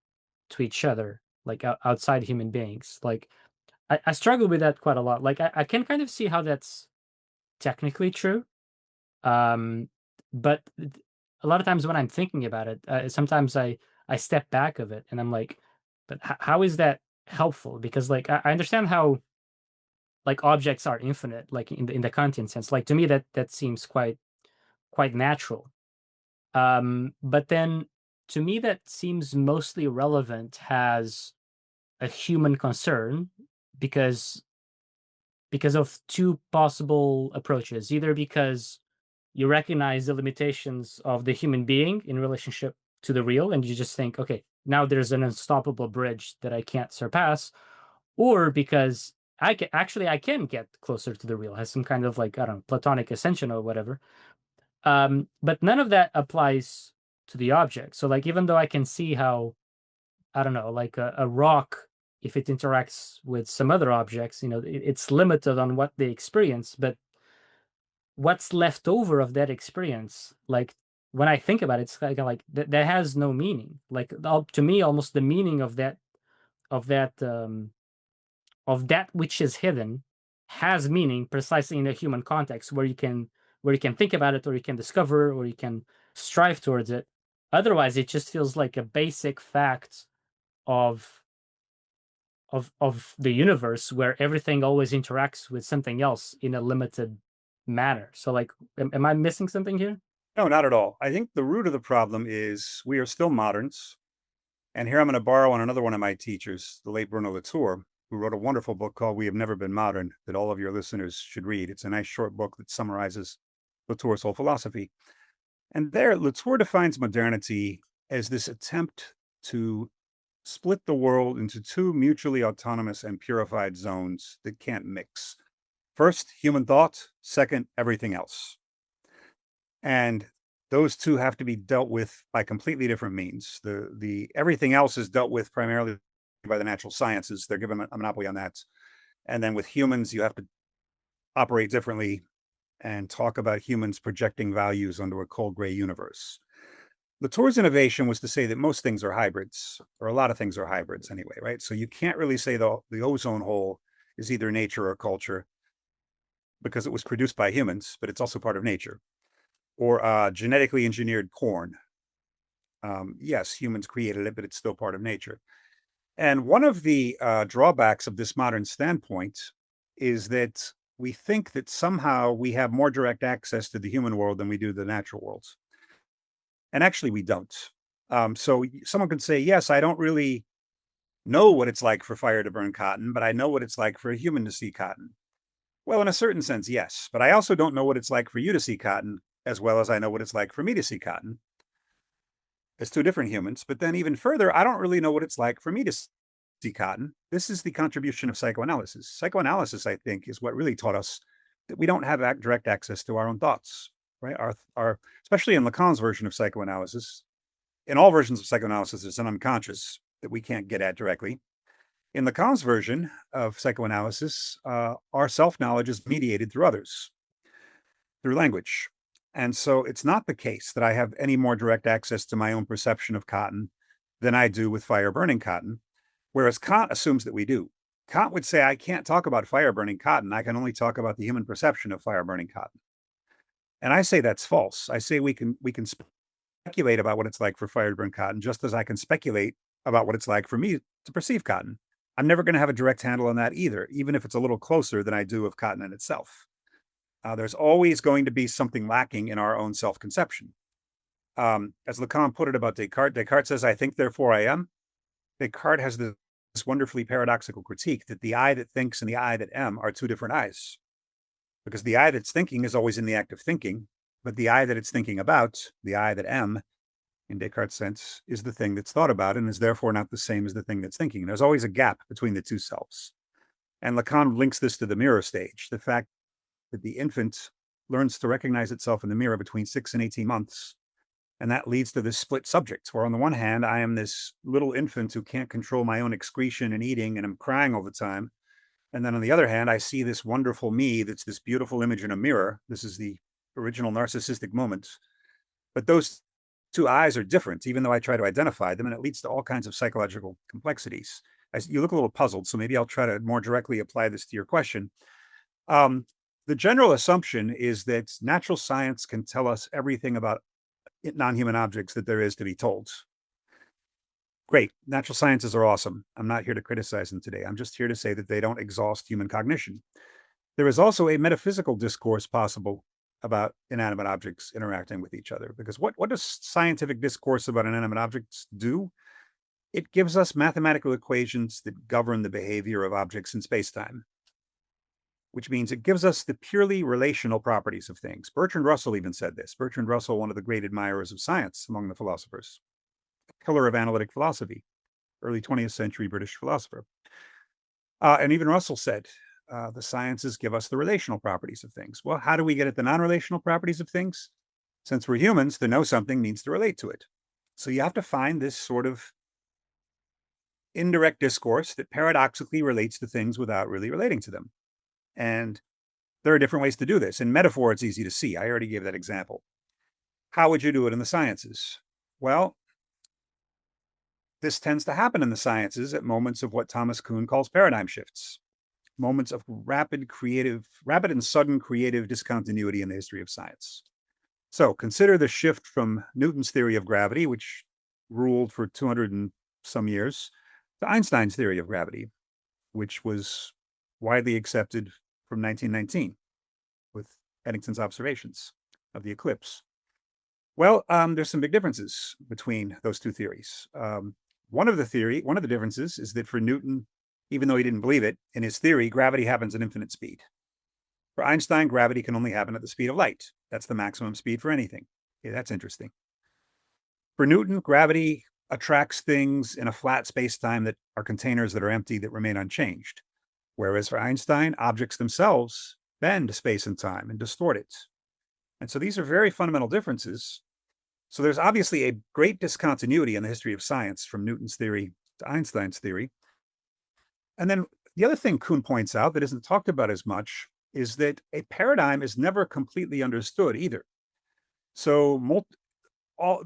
to each other, like outside human beings. Like I struggle with that quite a lot. Like I can kind of see how that's technically true, but a lot of times when I'm thinking about it, sometimes I step back of it and I'm like, but how is that helpful? Because like I understand how like objects are infinite, like in the Kantian sense. Like to me that seems quite natural. But then to me that seems mostly relevant as a human concern because of two possible approaches. Either because you recognize the limitations of the human being in relationship to the real, and you just think, okay, now there's an unstoppable bridge that I can't surpass, or because I can get closer to the real, has some kind of like, I don't know, Platonic ascension or whatever. But none of that applies to the object. So like, even though I can see how, I don't know, like a rock, if it interacts with some other objects, it's limited on what they experience, but what's left over of that experience, like when I think about it, it's like that has no meaning. Like to me, almost the meaning of that of that which is hidden has meaning precisely in a human context where you can think about it, or you can discover, or you can strive towards it. Otherwise it just feels like a basic fact of the universe where everything always interacts with something else in a limited manner. So like, am I missing something here? No, not at all. I think the root of the problem is we are still moderns. And here I'm going to borrow on another one of my teachers, the late Bruno Latour, who wrote a wonderful book called We Have Never Been Modern that all of your listeners should read. It's a nice short book that summarizes Latour's whole philosophy. And there, Latour defines modernity as this attempt to split the world into two mutually autonomous and purified zones that can't mix. First, human thought. Second, everything else. And those two have to be dealt with by completely different means. The everything else is dealt with primarily by the natural sciences. They're given a monopoly on that. And then with humans, you have to operate differently and talk about humans projecting values onto a cold gray universe. Latour's innovation was to say that most things are hybrids, or a lot of things are hybrids anyway, right? So you can't really say the ozone hole is either nature or culture because it was produced by humans, but it's also part of nature. Or genetically engineered corn. Yes, humans created it, but it's still part of nature. And one of the drawbacks of this modern standpoint is that we think that somehow we have more direct access to the human world than we do the natural worlds. And actually, we don't. So someone could say, yes, I don't really know what it's like for fire to burn cotton, but I know what it's like for a human to see cotton. Well, in a certain sense, yes. But I also don't know what it's like for you to see cotton as well as I know what it's like for me to see cotton. As two different humans. But then even further, I don't really know what it's like for me to see cotton. This is the contribution of psychoanalysis. Psychoanalysis, I think, is what really taught us that we don't have direct access to our own thoughts, right? Our especially in Lacan's version of psychoanalysis. In all versions of psychoanalysis, there's an unconscious that we can't get at directly. In Lacan's version of psychoanalysis, our self-knowledge is mediated through others, through language. And so it's not the case that I have any more direct access to my own perception of cotton than I do with fire burning cotton, whereas Kant assumes that we do. Kant would say, I can't talk about fire burning cotton. I can only talk about the human perception of fire burning cotton. And I say that's false. I say we can speculate about what it's like for fire to burn cotton, just as I can speculate about what it's like for me to perceive cotton. I'm never going to have a direct handle on that either, even if it's a little closer than I do of cotton in itself. There's always going to be something lacking in our own self-conception. As Lacan put it about Descartes, Descartes says, I think, therefore I am. Descartes has this wonderfully paradoxical critique that the I that thinks and the I that am are two different I's. Because the I that's thinking is always in the act of thinking, but the I that it's thinking about, the I that am, in Descartes' sense, is the thing that's thought about and is therefore not the same as the thing that's thinking. There's always a gap between the two selves. And Lacan links this to the mirror stage, the fact that the infant learns to recognize itself in the mirror between 6 and 18 months. And that leads to this split subject, where on the one hand, I am this little infant who can't control my own excretion and eating, and I'm crying all the time. And then on the other hand, I see this wonderful me that's this beautiful image in a mirror. This is the original narcissistic moment. But those two eyes are different, even though I try to identify them, and it leads to all kinds of psychological complexities. You look a little puzzled, so maybe I'll try to more directly apply this to your question. The general assumption is that natural science can tell us everything about non-human objects that there is to be told. Great. Natural sciences are awesome. I'm not here to criticize them today. I'm just here to say that they don't exhaust human cognition. There is also a metaphysical discourse possible about inanimate objects interacting with each other. Because what does scientific discourse about inanimate objects do? It gives us mathematical equations that govern the behavior of objects in space-time, which means it gives us the purely relational properties of things. Bertrand Russell even said this. Bertrand Russell, one of the great admirers of science among the philosophers, a pillar of analytic philosophy, early 20th century British philosopher. And even Russell said, the sciences give us the relational properties of things. Well, how do we get at the non-relational properties of things? Since we're humans, to know something means to relate to it. So you have to find this sort of indirect discourse that paradoxically relates to things without really relating to them. And there are different ways to do this. In metaphor, it's easy to see. I already gave that example. How would you do it in the sciences? Well, this tends to happen in the sciences at moments of what Thomas Kuhn calls paradigm shifts, moments of rapid and sudden creative discontinuity in the history of science. So consider the shift from Newton's theory of gravity, which ruled for 200 and some years, to Einstein's theory of gravity, which was widely accepted from 1919 with Eddington's observations of the eclipse. Well, there's some big differences between those two theories. One of the differences is that for Newton, even though he didn't believe it, in his theory, gravity happens at infinite speed. For Einstein, gravity can only happen at the speed of light. That's the maximum speed for anything. Okay, that's interesting. For Newton, gravity attracts things in a flat space-time that are containers that are empty that remain unchanged. Whereas for Einstein, objects themselves bend space and time and distort it. And so these are very fundamental differences. So there's obviously a great discontinuity in the history of science from Newton's theory to Einstein's theory. And then the other thing Kuhn points out that isn't talked about as much is that a paradigm is never completely understood either. So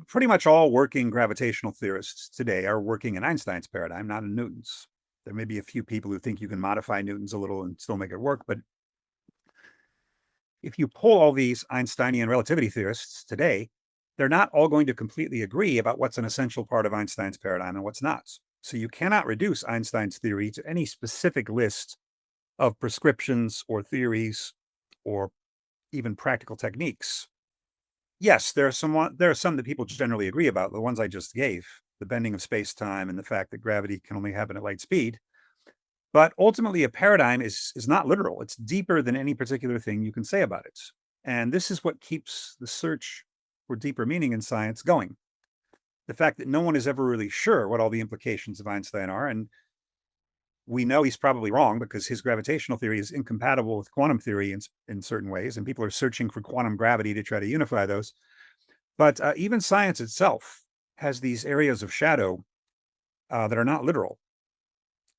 pretty much all working gravitational theorists today are working in Einstein's paradigm, not in Newton's. There may be a few people who think you can modify Newton's a little and still make it work, but if you poll all these Einsteinian relativity theorists today, they're not all going to completely agree about what's an essential part of Einstein's paradigm and what's not. So you cannot reduce Einstein's theory to any specific list of prescriptions or theories or even practical techniques. Yes, there are some that people generally agree about, the ones I just gave, the bending of space-time and the fact that gravity can only happen at light speed. But ultimately, a paradigm is not literal. It's deeper than any particular thing you can say about it. And this is what keeps the search for deeper meaning in science going. The fact that no one is ever really sure what all the implications of Einstein are, and we know he's probably wrong because his gravitational theory is incompatible with quantum theory in certain ways, and people are searching for quantum gravity to try to unify those. But even science itself has these areas of shadow that are not literal.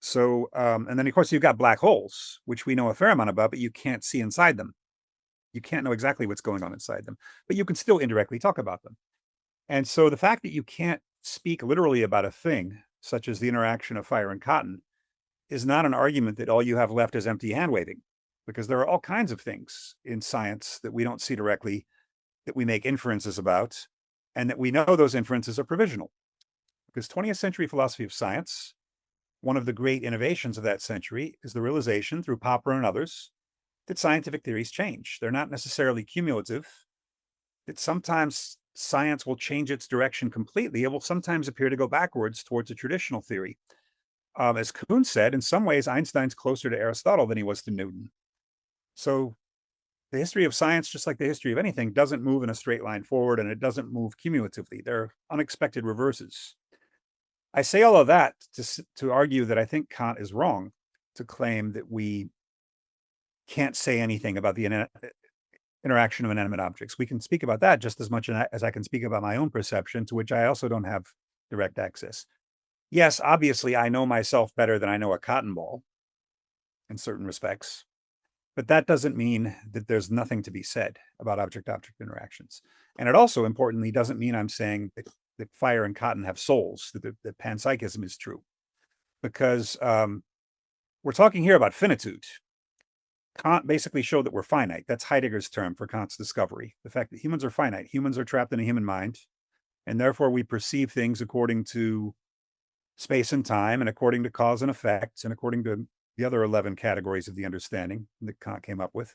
So, and then of course you've got black holes, which we know a fair amount about, but you can't see inside them. You can't know exactly what's going on inside them, but you can still indirectly talk about them. And so the fact that you can't speak literally about a thing, such as the interaction of fire and cotton, is not an argument that all you have left is empty hand waving, because there are all kinds of things in science that we don't see directly, that we make inferences about, and that we know those inferences are provisional. Because 20th century philosophy of science, one of the great innovations of that century is the realization through Popper and others that scientific theories change. They're not necessarily cumulative, that sometimes science will change its direction completely. It will sometimes appear to go backwards towards a traditional theory. As Kuhn said, in some ways, Einstein's closer to Aristotle than he was to Newton. So the history of science, just like the history of anything, doesn't move in a straight line forward, and it doesn't move cumulatively. There are unexpected reverses. I say all of that to argue that I think Kant is wrong to claim that we can't say anything about the interaction of inanimate objects. We can speak about that just as much as I can speak about my own perception, to which I also don't have direct access. Yes, obviously, I know myself better than I know a cotton ball in certain respects, but that doesn't mean that there's nothing to be said about object-object interactions. And it also, importantly, doesn't mean I'm saying that fire and cotton have souls, that panpsychism is true, because we're talking here about finitude. Kant basically showed that we're finite. That's Heidegger's term for Kant's discovery. The fact that humans are finite. Humans are trapped in a human mind, and therefore we perceive things according to space and time, and according to cause and effect, and according to the other 11 categories of the understanding that Kant came up with.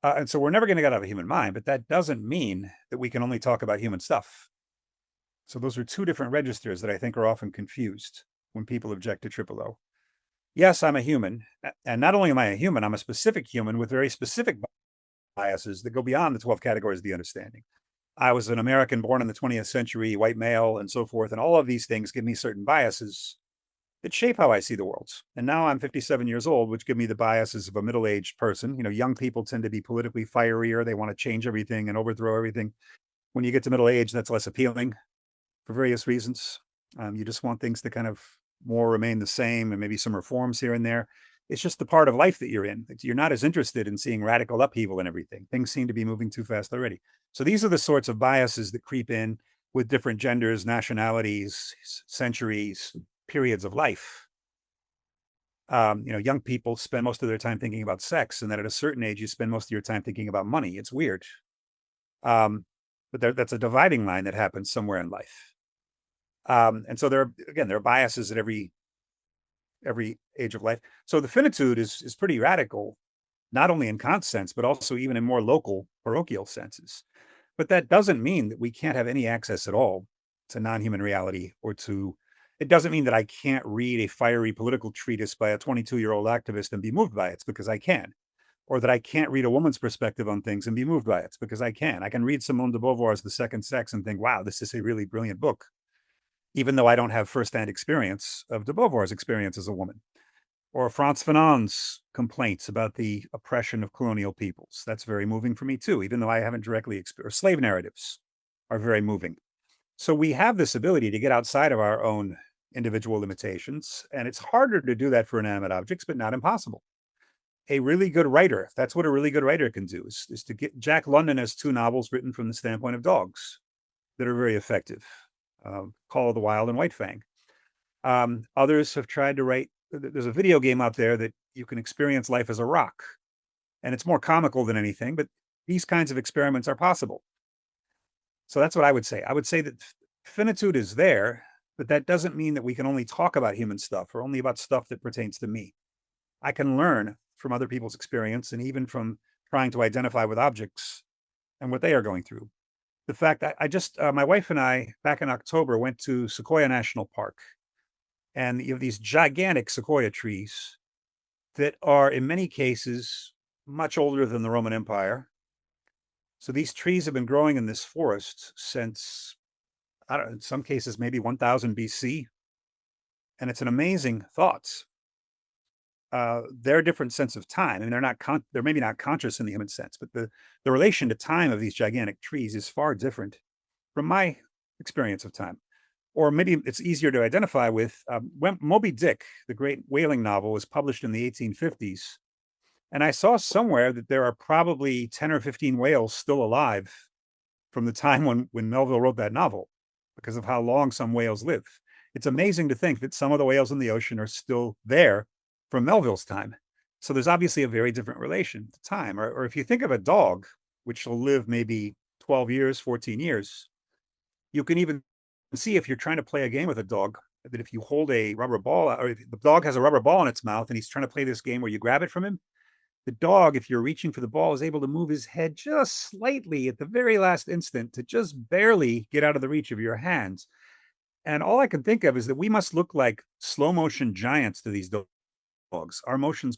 And so we're never going to get out of a human mind, but that doesn't mean that we can only talk about human stuff. So those are two different registers that I think are often confused when people object to triple O. Yes, I'm a human, and not only am I a human, I'm a specific human with very specific biases that go beyond the 12 categories of the understanding. I was an American born in the 20th century, white male, and so forth, and all of these things give me certain biases that shape how I see the world. And now I'm 57 years old, which give me the biases of a middle-aged person. You know, young people tend to be politically fierier. They want to change everything and overthrow everything. When you get to middle age, that's less appealing for various reasons. You just want things to kind of more remain the same, and maybe some reforms here and there. It's just the part of life that you're in. You're not as interested in seeing radical upheaval and everything. Things seem to be moving too fast already. So these are the sorts of biases that creep in with different genders, nationalities, centuries, periods of life. Young people spend most of their time thinking about sex, and then at a certain age, you spend most of your time thinking about money. It's weird. But that's a dividing line that happens somewhere in life. And so there are biases at every age of life. So the finitude is pretty radical, not only in Kant's sense, but also even in more local, parochial senses. But that doesn't mean that we can't have any access at all to non-human reality, it doesn't mean that I can't read a fiery political treatise by a 22-year-old activist and be moved by it. It's because I can. Or that I can't read a woman's perspective on things and be moved by it. It's because I can. I can read Simone de Beauvoir's The Second Sex and think, wow, this is a really brilliant book, even though I don't have firsthand experience of de Beauvoir's experience as a woman. Or Frantz Fanon's complaints about the oppression of colonial peoples. That's very moving for me too, even though I haven't directly experienced. Slave narratives are very moving. So we have this ability to get outside of our own individual limitations, and it's harder to do that for inanimate objects, but not impossible. A really good writer, that's what a really good writer can do, is to get. Jack London has 2 novels written from the standpoint of dogs that are very effective. Call of the Wild and White Fang. Others have tried to write. There's a video game out there that you can experience life as a rock, and it's more comical than anything, but these kinds of experiments are possible. So that's what I would say. I would say that finitude is there, but that doesn't mean that we can only talk about human stuff or only about stuff that pertains to me. I can learn from other people's experience and even from trying to identify with objects and what they are going through. The fact that my wife and I, back in October, went to Sequoia National Park, and you have these gigantic sequoia trees that are, in many cases, much older than the Roman Empire. So these trees have been growing in this forest since, I don't know, in some cases, maybe 1000 BC. And it's an amazing thought. They're a different sense of time. I mean, they're maybe not conscious in the human sense, but the relation to time of these gigantic trees is far different from my experience of time. Or maybe it's easier to identify with when Moby Dick, the great whaling novel, was published in the 1850s. And I saw somewhere that there are probably 10 or 15 whales still alive from the time when Melville wrote that novel, because of how long some whales live. It's amazing to think that some of the whales in the ocean are still there from Melville's time. So there's obviously a very different relation to time. Or if you think of a dog, which will live maybe 12 years, 14 years, you can even see, if you're trying to play a game with a dog, that if you hold a rubber ball, or if the dog has a rubber ball in its mouth and he's trying to play this game where you grab it from him, the dog, if you're reaching for the ball, is able to move his head just slightly at the very last instant to just barely get out of the reach of your hands. And all I can think of is that we must look like slow motion giants to these dogs. Our motions,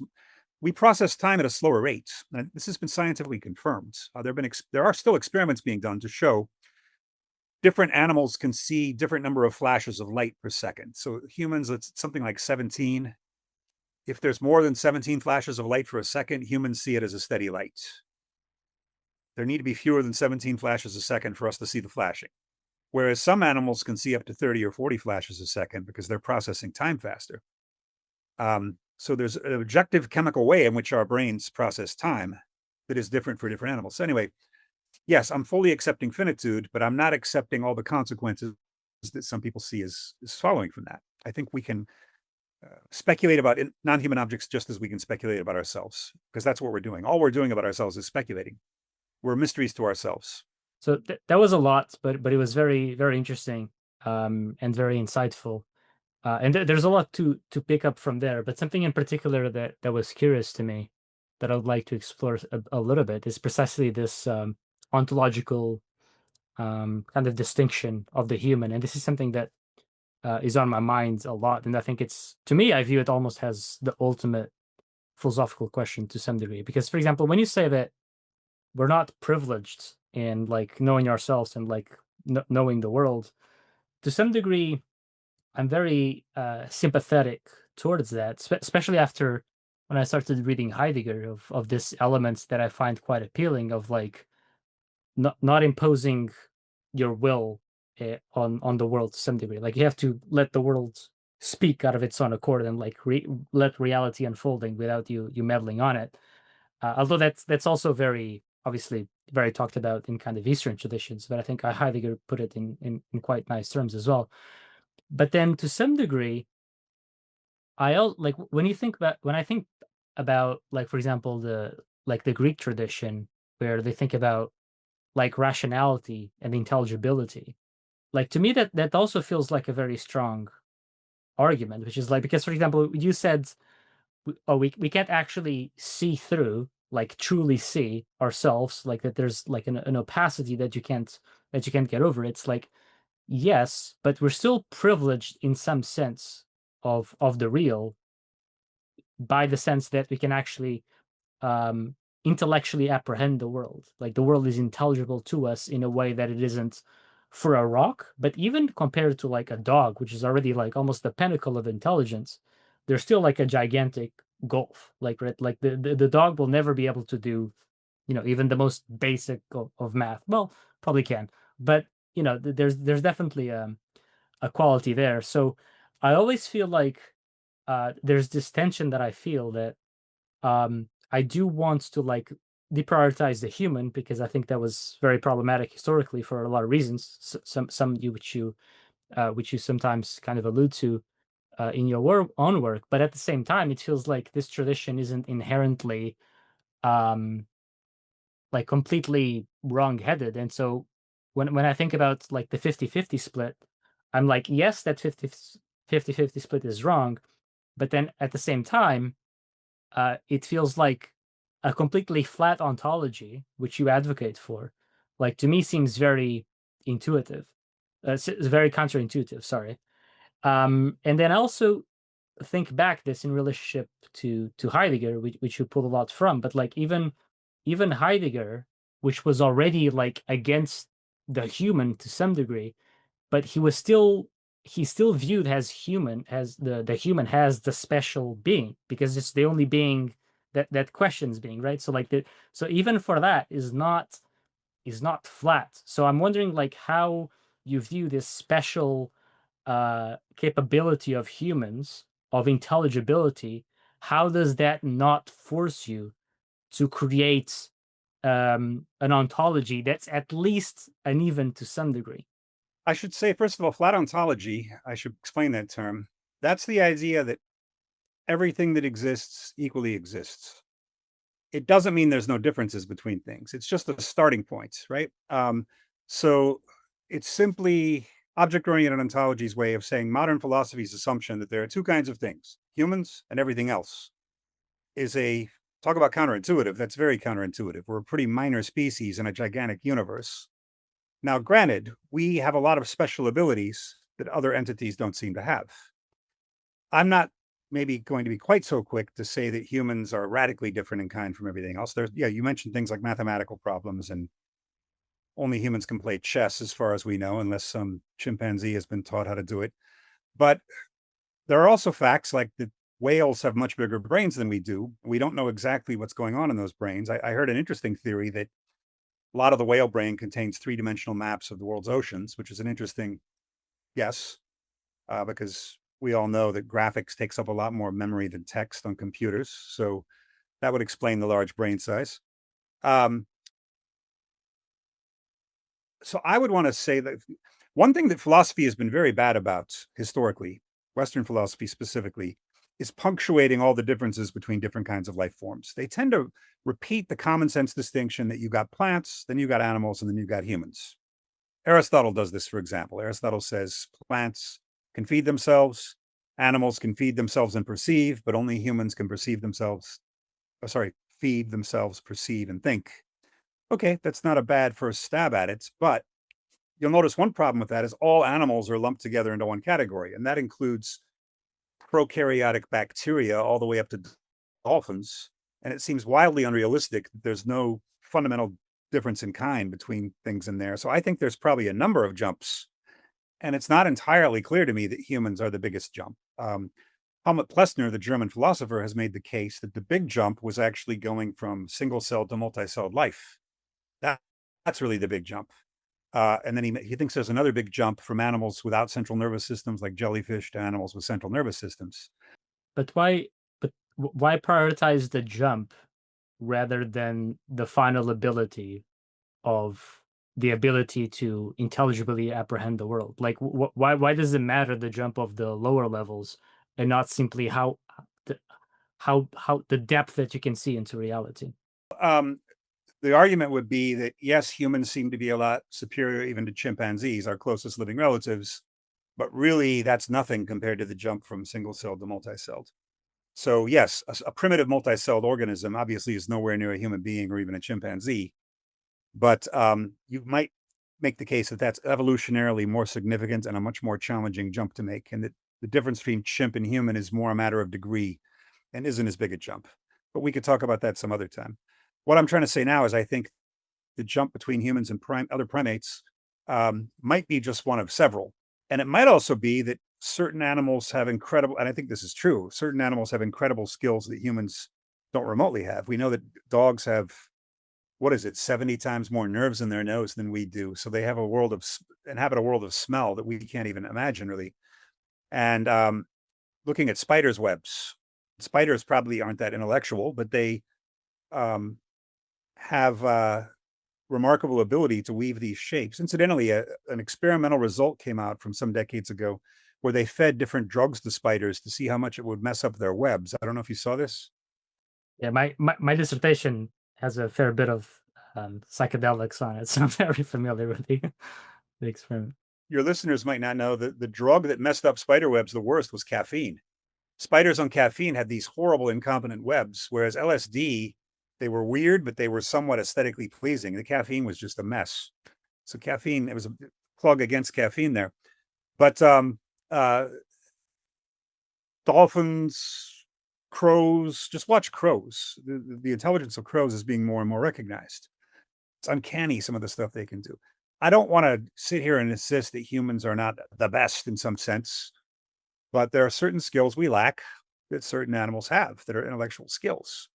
we process time at a slower rate. And this has been scientifically confirmed. There are still experiments being done to show different animals can see different number of flashes of light per second. So humans, it's something like 17. If there's more than 17 flashes of light for a second, humans see it as a steady light. There need to be fewer than 17 flashes a second for us to see the flashing. Whereas some animals can see up to 30 or 40 flashes a second because they're processing time faster. So there's an objective chemical way in which our brains process time that is different for different animals. So anyway, yes, I'm fully accepting finitude, but I'm not accepting all the consequences that some people see as following from that. I think we can speculate about non-human objects just as we can speculate about ourselves, because that's what we're doing. All we're doing about ourselves is speculating. We're mysteries to ourselves. So that was a lot, but it was very, very interesting, and very insightful. And there's a lot to pick up from there. But something in particular that was curious to me that I would like to explore a little bit is precisely this ontological kind of distinction of the human. And this is something that is on my mind a lot. And I think to me, I view it almost as the ultimate philosophical question to some degree. Because, for example, when you say that we're not privileged in like knowing ourselves and like knowing the world, to some degree, I'm very sympathetic towards that, especially after when I started reading Heidegger of this elements that I find quite appealing of like not imposing your will on the world to some degree. Like you have to let the world speak out of its own accord and like let reality unfolding without you meddling on it. Although that's also very obviously very talked about in kind of Eastern traditions, but I think Heidegger put it in quite nice terms as well. But then to some degree, like when I think about like for example the Greek tradition where they think about like rationality and intelligibility, like to me that also feels like a very strong argument, which is like because for example you said we can't actually see through like truly see ourselves, like that there's like an opacity that you can't get over. It's like yes, but we're still privileged in some sense of the real by the sense that we can actually um, intellectually apprehend the world. Like the world is intelligible to us in a way that it isn't for a rock. But even compared to like a dog, which is already like almost the pinnacle of intelligence, there's still like a gigantic gulf. Like right, like the dog will never be able to do, even the most basic of math. Well, probably can, but there's definitely a quality there. So I always feel like there's this tension that I feel that I do want to like deprioritize the human because I think that was very problematic historically for a lot of reasons. Some which you sometimes kind of allude to. in your own work, but at the same time, it feels like this tradition isn't inherently like completely wrong-headed. And so when I think about like the 50-50 split, I'm like, yes, that 50-50 split is wrong, but then at the same time, it feels like a completely flat ontology, which you advocate for, like to me seems very intuitive. It's very counterintuitive, sorry. And then I also think back this in relationship to Heidegger, which you pull a lot from, but like even Heidegger, which was already like against the human to some degree, but he's still viewed as human, as the human has the special being, because it's the only being that questions being, right? So like so even for that is not flat. So I'm wondering like how you view this special capability of humans of intelligibility. How does that not force you to create an ontology that's at least uneven to some degree? I should say, first of all, flat ontology, I should explain that term. That's the idea that everything that exists equally exists. It doesn't mean there's no differences between things. It's just a starting point, right? So it's simply object-oriented ontology's way of saying modern philosophy's assumption that there are two kinds of things, humans and everything else, is a talk about counterintuitive. That's very counterintuitive. We're a pretty minor species in a gigantic universe. Now, granted, we have a lot of special abilities that other entities don't seem to have. I'm not maybe going to be quite so quick to say that humans are radically different in kind from everything else. There's, yeah, you mentioned things like mathematical problems, and only humans can play chess as far as we know, unless some chimpanzee has been taught how to do it. But there are also facts like that whales have much bigger brains than we do. We don't know exactly what's going on in those brains. I heard an interesting theory that a lot of the whale brain contains three-dimensional maps of the world's oceans, which is an interesting guess, because we all know that graphics takes up a lot more memory than text on computers. So that would explain the large brain size. Um, so I would want to say that one thing that philosophy has been very bad about historically, Western philosophy specifically, is punctuating all the differences between different kinds of life forms. They tend to repeat the common sense distinction that you got plants, then you got animals, and then you got humans. Aristotle does this, for example. Aristotle says plants can feed themselves, animals can feed themselves and perceive, but only humans can perceive themselves, feed themselves, perceive, and think. Okay, that's not a bad first stab at it, but you'll notice one problem with that is all animals are lumped together into one category, and that includes prokaryotic bacteria all the way up to dolphins. And it seems wildly unrealistic that there's no fundamental difference in kind between things in there. So I think there's probably a number of jumps, and it's not entirely clear to me that humans are the biggest jump. Helmut Plessner, the German philosopher, has made the case that the big jump was actually going from single-celled to multi-celled life. That's really the big jump. And then he thinks there's another big jump from animals without central nervous systems, like jellyfish, to animals with central nervous systems. But why prioritize the jump rather than the final ability of the ability to intelligibly apprehend the world? Like, why does it matter the jump of the lower levels and not simply the, how the depth that you can see into reality? Um, the argument would be that yes, humans seem to be a lot superior even to chimpanzees, our closest living relatives, but really that's nothing compared to the jump from single-celled to multi-celled. So yes, a primitive multi-celled organism obviously is nowhere near a human being or even a chimpanzee, but you might make the case that that's evolutionarily more significant and a much more challenging jump to make, and that the difference between chimp and human is more a matter of degree and isn't as big a jump. But we could talk about that some other time. What I'm trying to say now is I think the jump between humans and other primates might be just one of several. And it might also be that certain animals have incredible, and I think this is true, certain animals have incredible skills that humans don't remotely have. We know that dogs have, what is it, 70 times more nerves in their nose than we do. So they have inhabit a world of smell that we can't even imagine really. And looking at spiders' webs, spiders probably aren't that intellectual, but they um, have remarkable ability to weave these shapes. Incidentally, an experimental result came out from some decades ago where they fed different drugs to spiders to see how much it would mess up their webs. I don't know if you saw this. Yeah, my dissertation has a fair bit of psychedelics on it, so I'm very familiar with the experiment. Your listeners might not know that the drug that messed up spider webs the worst was caffeine. Spiders on caffeine had these horrible, incompetent webs, whereas LSD, they were weird, but they were somewhat aesthetically pleasing. The caffeine was just a mess. So caffeine, it was a plug against caffeine there. But dolphins, crows, just watch crows. The intelligence of crows is being more and more recognized. It's uncanny, some of the stuff they can do. I don't want to sit here and insist that humans are not the best in some sense, but there are certain skills we lack that certain animals have that are intellectual skills.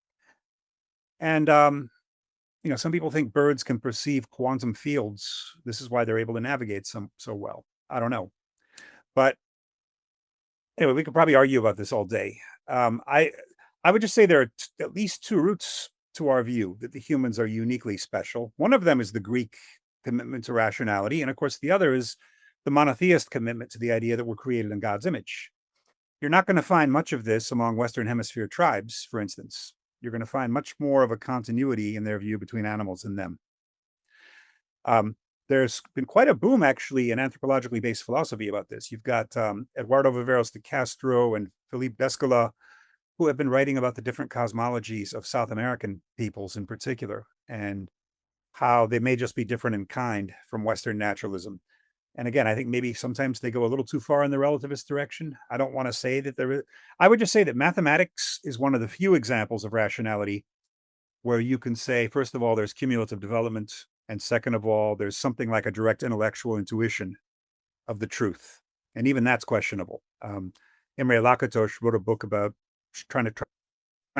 And some people think birds can perceive quantum fields. This is why they're able to navigate so well. I don't know. But anyway, we could probably argue about this all day. I would just say there are at least two roots to our view that the humans are uniquely special. One of them is the Greek commitment to rationality, and of course, the other is the monotheist commitment to the idea that we're created in God's image. You're not going to find much of this among Western Hemisphere tribes, for instance. You're going to find much more of a continuity in their view between animals and them. There's been quite a boom, actually, in anthropologically based philosophy about this. You've got Eduardo Viveros de Castro and Philippe Descola, who have been writing about the different cosmologies of South American peoples in particular, and how they may just be different in kind from Western naturalism. And again, I think maybe sometimes they go a little too far in the relativist direction. I don't want to say that there is. I would just say that mathematics is one of the few examples of rationality where you can say, first of all, there's cumulative development, and second of all, there's something like a direct intellectual intuition of the truth. And even that's questionable. Imre Lakatos wrote a book about trying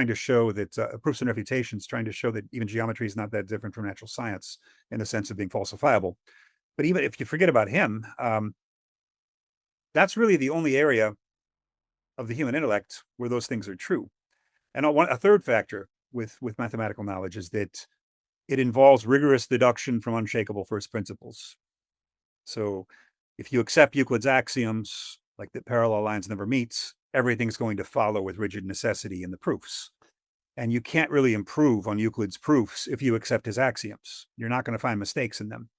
to show that proofs and refutations, trying to show that even geometry is not that different from natural science in the sense of being falsifiable. But even if you forget about him, that's really the only area of the human intellect where those things are true. And a third factor with mathematical knowledge is that it involves rigorous deduction from unshakable first principles. So if you accept Euclid's axioms, like that parallel lines never meet, everything's going to follow with rigid necessity in the proofs. And you can't really improve on Euclid's proofs if you accept his axioms. You're not going to find mistakes in them.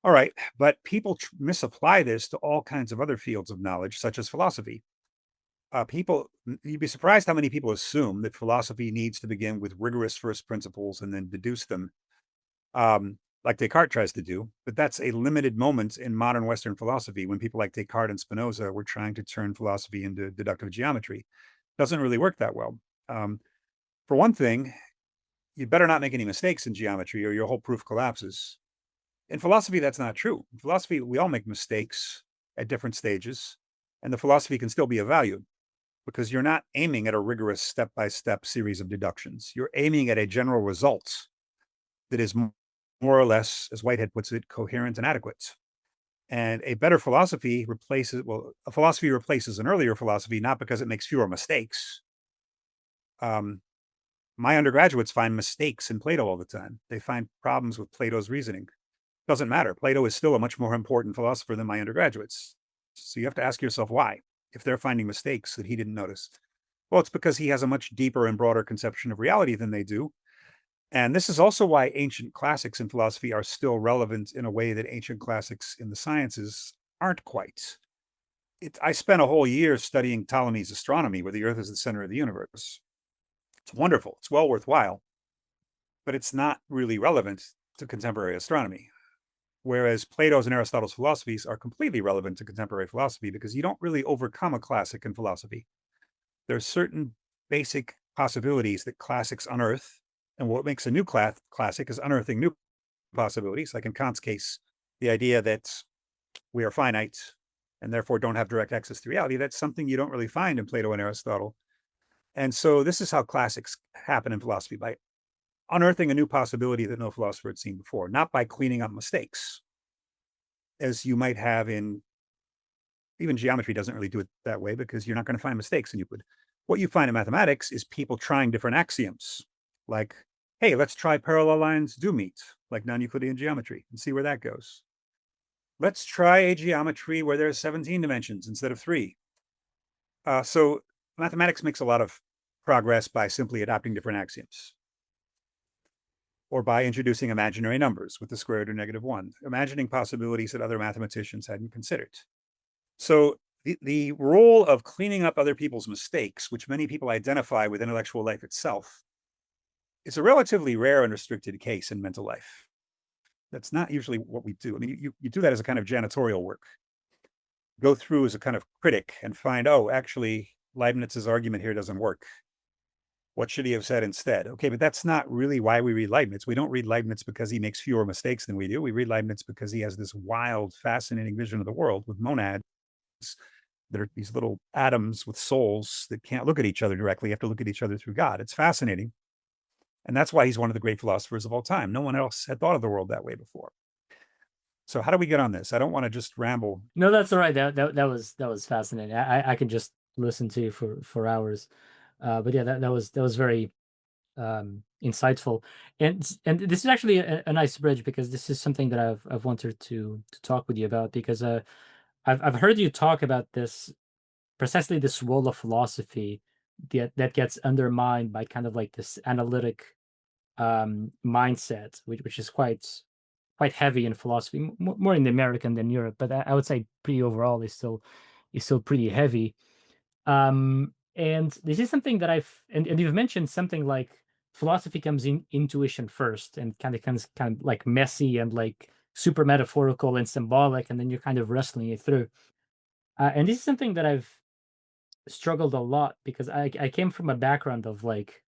All right, but people misapply this to all kinds of other fields of knowledge, such as philosophy. You'd be surprised how many people assume that philosophy needs to begin with rigorous first principles and then deduce them, like Descartes tries to do. But that's a limited moment in modern Western philosophy when people like Descartes and Spinoza were trying to turn philosophy into deductive geometry. Doesn't really work that well. For one thing, you better not make any mistakes in geometry or your whole proof collapses. In philosophy, that's not true. In philosophy, we all make mistakes at different stages, and the philosophy can still be of value because you're not aiming at a rigorous step-by-step series of deductions. You're aiming at a general result that is more or less, as Whitehead puts it, coherent and adequate. And a better philosophy a philosophy replaces an earlier philosophy, not because it makes fewer mistakes. My undergraduates find mistakes in Plato all the time. They find problems with Plato's reasoning. Doesn't matter. Plato is still a much more important philosopher than my undergraduates. So you have to ask yourself why, if they're finding mistakes that he didn't notice. Well, it's because he has a much deeper and broader conception of reality than they do. And this is also why ancient classics in philosophy are still relevant in a way that ancient classics in the sciences aren't quite. I spent a whole year studying Ptolemy's astronomy, where the Earth is the center of the universe. It's wonderful. It's well worthwhile, but it's not really relevant to contemporary astronomy. Whereas Plato's and Aristotle's philosophies are completely relevant to contemporary philosophy because you don't really overcome a classic in philosophy. There's certain basic possibilities that classics unearth, and what makes a new classic is unearthing new possibilities, like in Kant's case, the idea that we are finite and therefore don't have direct access to reality. That's something you don't really find in Plato and Aristotle. And so this is how classics happen in philosophy, by unearthing a new possibility that no philosopher had seen before, not by cleaning up mistakes, as you might have in even geometry. Doesn't really do it that way because you're not going to find mistakes in Euclid. What you find in mathematics is people trying different axioms, like, hey, let's try parallel lines do meet, like non-Euclidean geometry, and see where that goes. Let's try a geometry where there are 17 dimensions instead of 3. So mathematics makes a lot of progress by simply adopting different axioms, or by introducing imaginary numbers with the square root of -1, imagining possibilities that other mathematicians hadn't considered. So the role of cleaning up other people's mistakes, which many people identify with intellectual life itself, is a relatively rare and restricted case in mental life. That's not usually what we do. I mean, you do that as a kind of janitorial work. Go through as a kind of critic and find, oh, actually, Leibniz's argument here doesn't work. What should he have said instead? Okay, but that's not really why we read Leibniz. We don't read Leibniz because he makes fewer mistakes than we do. We read Leibniz because he has this wild, fascinating vision of the world with monads that are these little atoms with souls that can't look at each other directly. You have to look at each other through God. It's fascinating. And that's why he's one of the great philosophers of all time. No one else had thought of the world that way before. So how do we get on this? I don't want to just ramble. No, that's all right. That was fascinating. I could just listen to you for hours. But yeah, that was very insightful. And this is actually a nice bridge, because this is something that I've wanted to talk with you about, because I've heard you talk about this, precisely this role of philosophy that gets undermined by kind of like this analytic mindset, which is quite heavy in philosophy, more in the American than Europe, but I would say pretty overall is still pretty heavy. And this is something that and you've mentioned something like philosophy comes in intuition first, and kind of like messy and like super metaphorical and symbolic, and then you're kind of wrestling it through. And this is something that I've struggled a lot, because I came from a background of like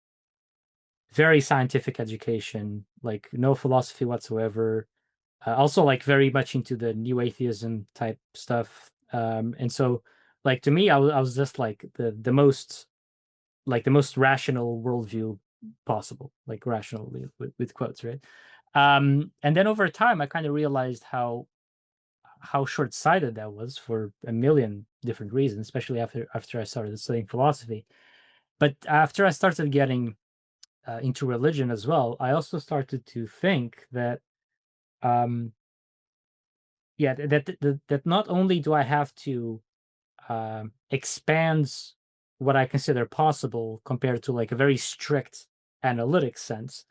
very scientific education, like no philosophy whatsoever. Also, like very much into the new atheism type stuff. And so, like to me, I was just like the most the most rational worldview possible, like rational with quotes, right? And then over time, I kind of realized how short sighted that was for a million different reasons, especially after I started studying philosophy. But after I started getting into religion as well, I also started to think that um, yeah, that not only do I have to expand what I consider possible compared to like a very strict analytic sense,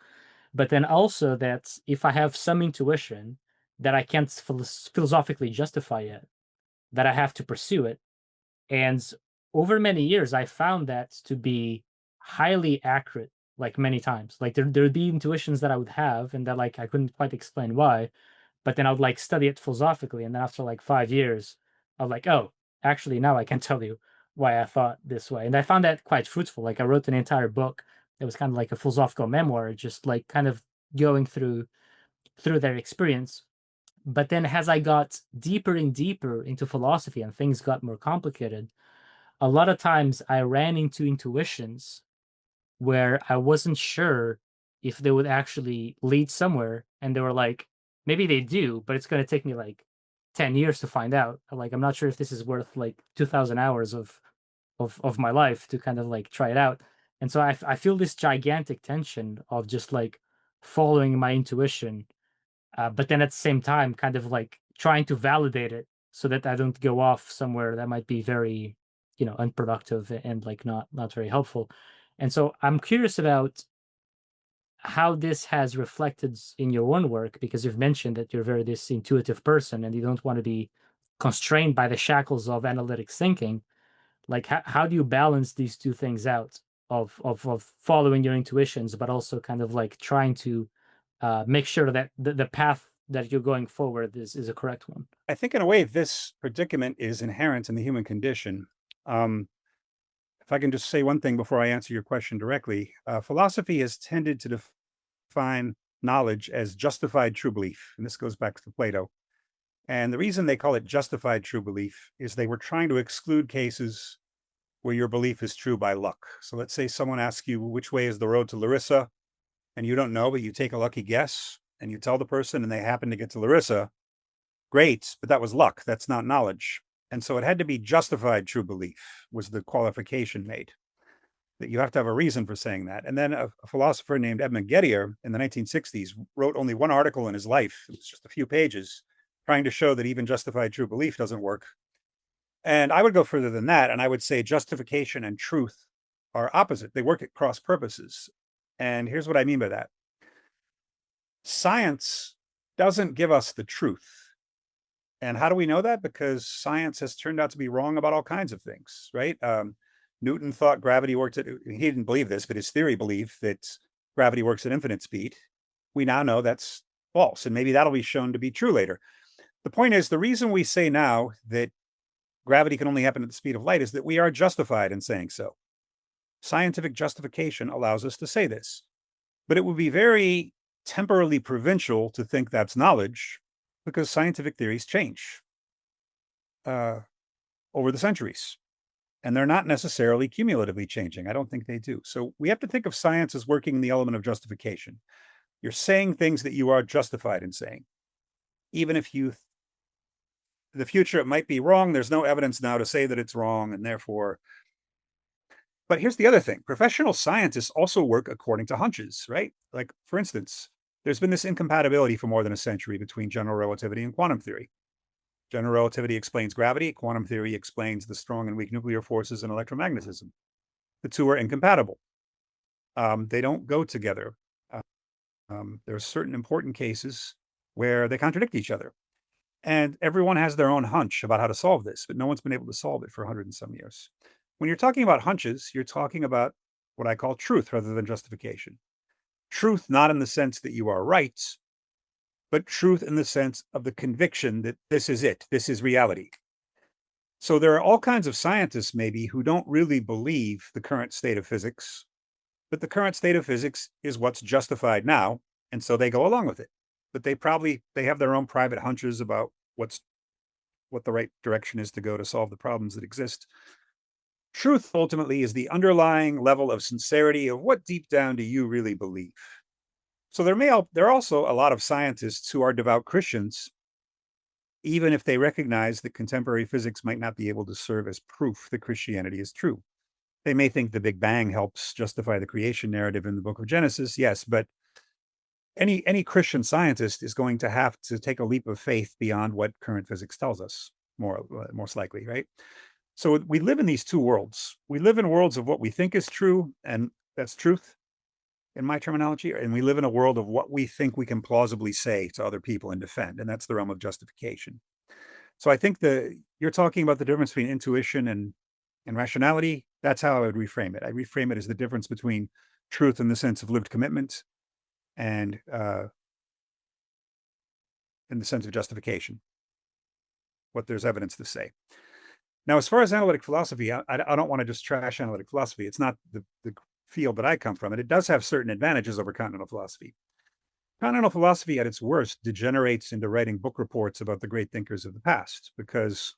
but then also that if I have some intuition that I can't philosophically justify yet, that I have to pursue it. And over many years, I found that to be highly accurate, like many times. Like there'd be intuitions that I would have, and that like I couldn't quite explain why, but then I would like study it philosophically, and then after like 5 years, I'm like, oh, actually now I can tell you why I thought this way. And I found that quite fruitful. Like I wrote an entire book that was kind of like a philosophical memoir, just like kind of going through their experience. But then as I got deeper and deeper into philosophy and things got more complicated, a lot of times I ran into intuitions where I wasn't sure if they would actually lead somewhere. And they were like, maybe they do, but it's going to take me like 10 years to find out. Like, I'm not sure if this is worth like 2,000 hours of my life to kind of like try it out. And so I feel this gigantic tension of just like following my intuition, but then at the same time, kind of like trying to validate it so that I don't go off somewhere that might be very, unproductive and like not very helpful. And so I'm curious about how this has reflected in your own work, because you've mentioned that you're very this intuitive person and you don't want to be constrained by the shackles of analytic thinking. Like how do you balance these two things out of following your intuitions, but also kind of like trying to make sure that the path that you're going forward is a correct one? I think in a way, this predicament is inherent in the human condition. Um, if I can just say one thing before I answer your question directly, philosophy has tended to define knowledge as justified true belief. And this goes back to Plato. And the reason they call it justified true belief is they were trying to exclude cases where your belief is true by luck. So let's say someone asks you which way is the road to Larissa, and you don't know, but you take a lucky guess and you tell the person and they happen to get to Larissa. Great, but that was luck. That's not knowledge. And so it had to be justified true belief was the qualification made, that you have to have a reason for saying that. And then a philosopher named Edmund Gettier in the 1960s wrote only one article in his life. It was just a few pages, trying to show that even justified true belief doesn't work. And I would go further than that, and I would say justification and truth are opposite. They work at cross purposes. And here's what I mean by that. Science doesn't give us the truth. And how do we know that? Because science has turned out to be wrong about all kinds of things, right? Newton thought gravity worked at, he didn't believe this, but his theory believed that gravity works at infinite speed. We now know that's false, and maybe that'll be shown to be true later. The point is, the reason we say now that gravity can only happen at the speed of light is that we are justified in saying so. Scientific justification allows us to say this, but it would be very temporally provincial to think that's knowledge, because scientific theories change over the centuries, and they're not necessarily cumulatively changing. I don't think they do. So we have to think of science as working in the element of justification. You're saying things that you are justified in saying, even if in the future it might be wrong. There's no evidence now to say that it's wrong, and therefore. But here's the other thing. Professional scientists also work according to hunches, right? Like, for instance, there's been this incompatibility for more than a century between general relativity and quantum theory. General relativity explains gravity. Quantum theory explains the strong and weak nuclear forces and electromagnetism. The two are incompatible. They don't go together. There are certain important cases where they contradict each other. And everyone has their own hunch about how to solve this, but no one's been able to solve it for 100 and some years. When you're talking about hunches, you're talking about what I call truth rather than justification. Truth, not in the sense that you are right, but truth in the sense of the conviction that this is it, this is reality. So there are all kinds of scientists maybe who don't really believe the current state of physics, but the current state of physics is what's justified now, and so they go along with it. But they have their own private hunches about what the right direction is to go to solve the problems that exist. Truth ultimately is the underlying level of sincerity of what deep down do you really believe. So there are also a lot of scientists who are devout Christians, even if they recognize that contemporary physics might not be able to serve as proof that Christianity is true. They may think the Big Bang helps justify the creation narrative in the book of Genesis, yes, but any Christian scientist is going to have to take a leap of faith beyond what current physics tells us, most likely, right? So we live in these two worlds. We live in worlds of what we think is true, and that's truth in my terminology, and we live in a world of what we think we can plausibly say to other people and defend, and that's the realm of justification. So I think you're talking about the difference between intuition and rationality. That's how I would reframe it. I reframe it as the difference between truth in the sense of lived commitment and in the sense of justification, what there's evidence to say. Now, as far as analytic philosophy, I don't want to just trash analytic philosophy. It's not the field that I come from, and it does have certain advantages over continental philosophy. Continental philosophy, at its worst, degenerates into writing book reports about the great thinkers of the past, because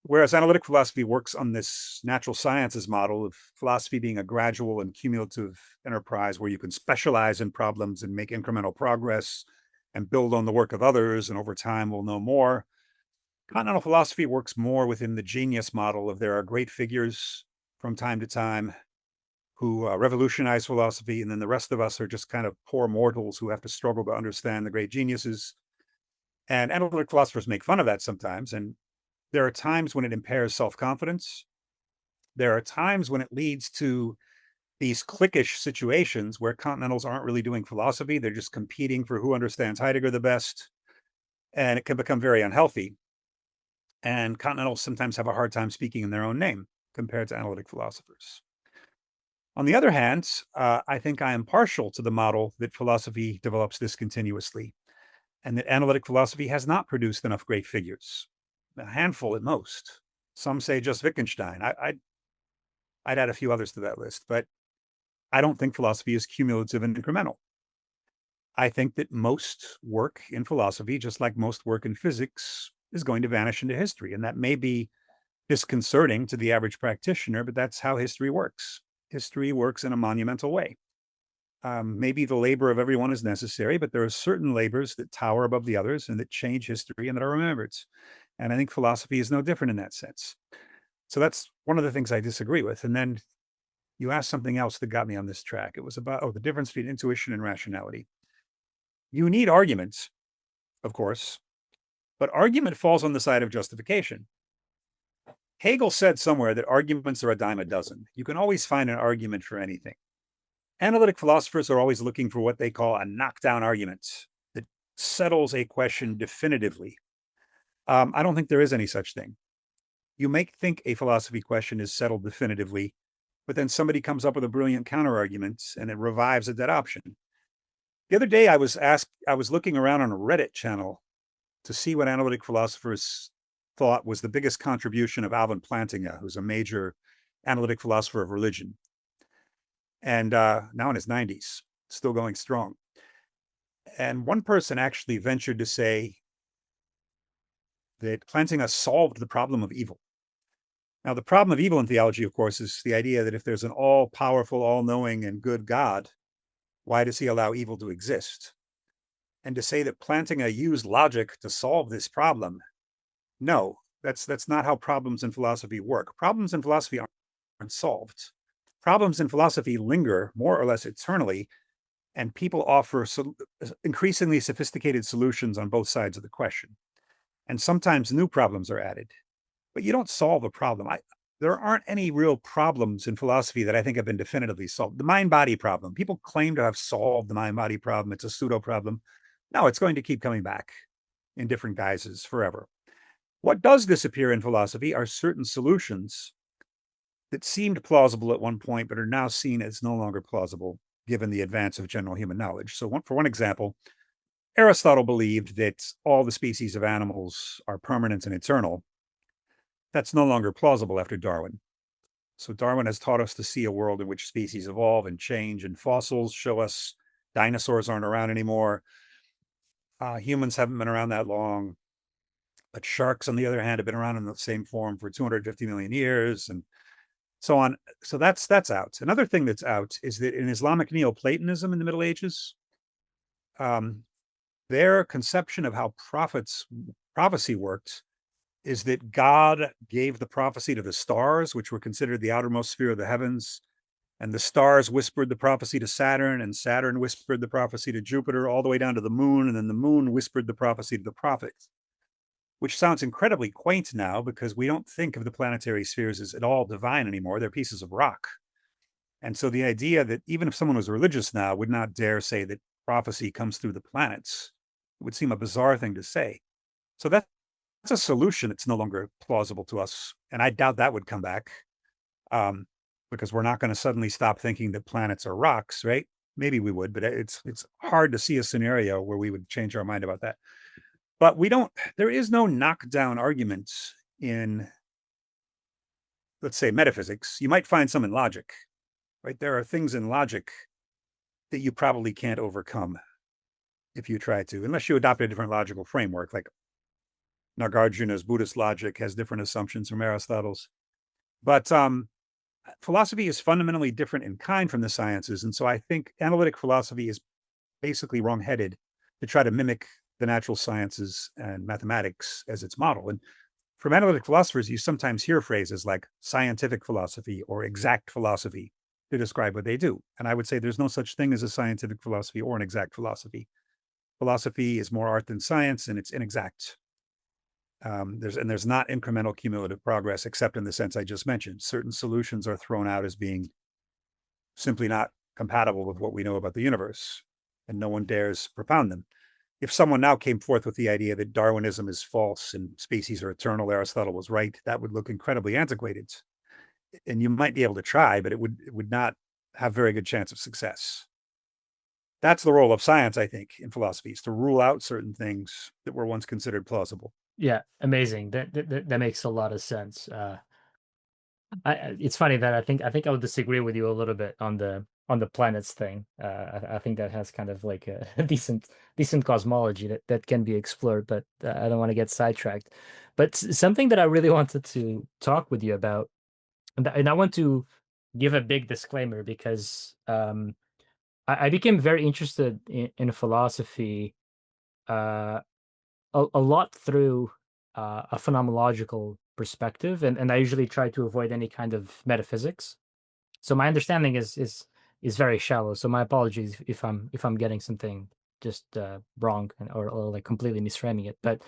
whereas analytic philosophy works on this natural sciences model of philosophy being a gradual and cumulative enterprise where you can specialize in problems and make incremental progress and build on the work of others, and over time we'll know more. Continental philosophy works more within the genius model of there are great figures from time to time who revolutionize philosophy, and then the rest of us are just kind of poor mortals who have to struggle to understand the great geniuses. And analytic philosophers make fun of that sometimes, and there are times when it impairs self-confidence. There are times when it leads to these cliquish situations where continentals aren't really doing philosophy. They're just competing for who understands Heidegger the best, and it can become very unhealthy. And continentals sometimes have a hard time speaking in their own name compared to analytic philosophers. On the other hand, I think I am partial to the model that philosophy develops discontinuously, and that analytic philosophy has not produced enough great figures, a handful at most. Some say just Wittgenstein. I'd add a few others to that list, but I don't think philosophy is cumulative and incremental. I think that most work in philosophy, just like most work in physics, is going to vanish into history. And that may be disconcerting to the average practitioner, but that's how history works. History works in a monumental way. Maybe the labor of everyone is necessary, but there are certain labors that tower above the others and that change history and that are remembered. And I think philosophy is no different in that sense. So that's one of the things I disagree with. And then you asked something else that got me on this track. It was about, the difference between intuition and rationality. You need arguments of course, but argument falls on the side of justification. Hegel said somewhere that arguments are a dime a dozen. You can always find an argument for anything. Analytic philosophers are always looking for what they call a knockdown argument that settles a question definitively. I don't think there is any such thing. You may think a philosophy question is settled definitively, but then somebody comes up with a brilliant counterargument and it revives a dead option. The other day I was looking around on a Reddit channel to see what analytic philosophers thought was the biggest contribution of Alvin Plantinga, who's a major analytic philosopher of religion, and now in his 90s, still going strong. And one person actually ventured to say that Plantinga solved the problem of evil. Now, the problem of evil in theology, of course, is the idea that if there's an all-powerful, all-knowing, and good God, why does he allow evil to exist? And to say that Plantinga used logic to solve this problem, no, that's not how problems in philosophy work. Problems in philosophy aren't solved. Problems in philosophy linger more or less eternally, and people offer increasingly sophisticated solutions on both sides of the question. And sometimes new problems are added. But you don't solve a problem. There aren't any real problems in philosophy that I think have been definitively solved. The mind-body problem. People claim to have solved the mind-body problem. It's a pseudo problem. No, it's going to keep coming back in different guises forever. What does disappear in philosophy are certain solutions that seemed plausible at one point, but are now seen as no longer plausible given the advance of general human knowledge. So for one example, Aristotle believed that all the species of animals are permanent and eternal. That's no longer plausible after Darwin. So Darwin has taught us to see a world in which species evolve and change, and fossils show us dinosaurs aren't around anymore. Humans haven't been around that long, but sharks, on the other hand, have been around in the same form for 250 million years, and so on. So that's out. Another thing that's out is that in Islamic Neoplatonism in the Middle Ages, their conception of how prophecy worked is that God gave the prophecy to the stars, which were considered the outermost sphere of the heavens, and the stars whispered the prophecy to Saturn, and Saturn whispered the prophecy to Jupiter, all the way down to the moon, and then the moon whispered the prophecy to the prophets, which sounds incredibly quaint now because we don't think of the planetary spheres as at all divine anymore. They're pieces of rock. And so the idea that even if someone was religious now would not dare say that prophecy comes through the planets, it would seem a bizarre thing to say. So that's a solution that's no longer plausible to us. And I doubt that would come back because we're not going to suddenly stop thinking that planets are rocks, right? Maybe we would, but it's hard to see a scenario where we would change our mind about that. But there is no knockdown argument in, let's say, metaphysics. You might find some in logic, right? There are things in logic that you probably can't overcome if you try to, unless you adopt a different logical framework, like Nagarjuna's Buddhist logic has different assumptions from Aristotle's. But philosophy is fundamentally different in kind from the sciences. And so I think analytic philosophy is basically wrong-headed to try to mimic the natural sciences and mathematics as its model. And from analytic philosophers, you sometimes hear phrases like scientific philosophy or exact philosophy to describe what they do. And I would say there's no such thing as a scientific philosophy or an exact philosophy. Philosophy is more art than science, and it's inexact. There's not incremental cumulative progress, except in the sense I just mentioned. Certain solutions are thrown out as being simply not compatible with what we know about the universe, and no one dares propound them. If someone now came forth with the idea that Darwinism is false and species are eternal, Aristotle was right, that would look incredibly antiquated. And you might be able to try, but it would not have very good chance of success. That's the role of science, I think, in philosophy, is to rule out certain things that were once considered plausible. Yeah, amazing. That makes a lot of sense. It's funny that I think I would disagree with you a little bit on the planets thing. I think that has kind of like a decent cosmology that can be explored, but I don't want to get sidetracked. But something that I really wanted to talk with you about, and I want to give a big disclaimer because I became very interested in philosophy a lot through a phenomenological perspective, and I usually try to avoid any kind of metaphysics. So my understanding is very shallow. So my apologies if I'm getting something just wrong or like completely misframing it. But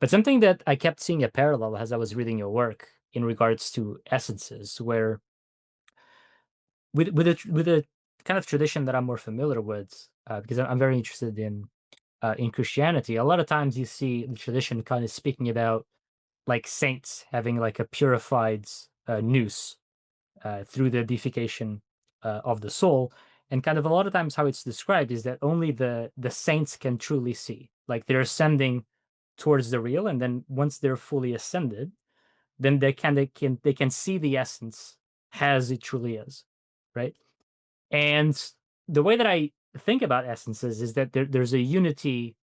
something that I kept seeing a parallel as I was reading your work in regards to essences, where with a kind of tradition that I'm more familiar with, because I'm very interested in Christianity. A lot of times you see the tradition kind of speaking about like saints having like a purified nous through the deification of the soul. And kind of a lot of times how it's described is that only the saints can truly see. Like they're ascending towards the real, and then once they're fully ascended, then they can see the essence as it truly is, right? And the way that I think about essences is that there's a unity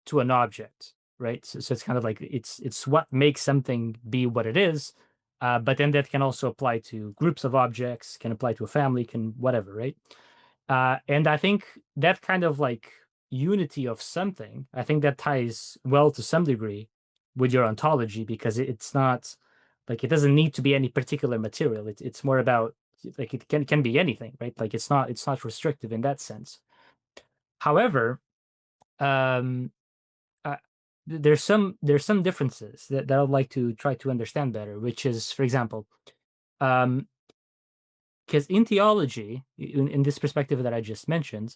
to an object, right? So it's kind of like it's what makes something be what it is, but then that can also apply to groups of objects, can apply to a family, can whatever, right? And I think that kind of like unity of something, I think that ties well to some degree with your ontology, because it's not like it doesn't need to be any particular material. It's more about like it can be anything, right? Like it's not restrictive in that sense. However, um, uh, there's some differences that I'd like to try to understand better, which is, for example, um, because in theology, in this perspective that I just mentioned,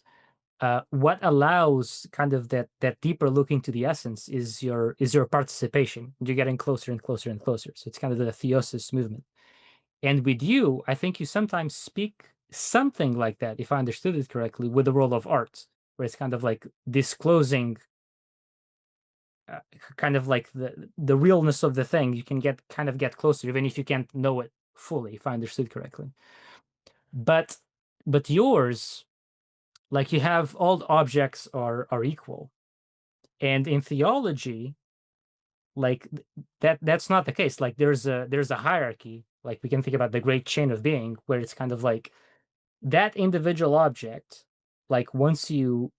what allows kind of that deeper look into the essence is your participation. You're getting closer and closer and closer. So it's kind of the theosis movement. And with you, I think you sometimes speak something like that, if I understood it correctly, with the role of art, where it's kind of like disclosing uh, kind of like the realness of the thing. You can get closer, even if you can't know it fully, if I understood correctly. But yours, like you have all the objects are equal, and in theology, like that's not the case. Like there's a hierarchy. Like we can think about the great chain of being, where it's kind of like that individual object, like once you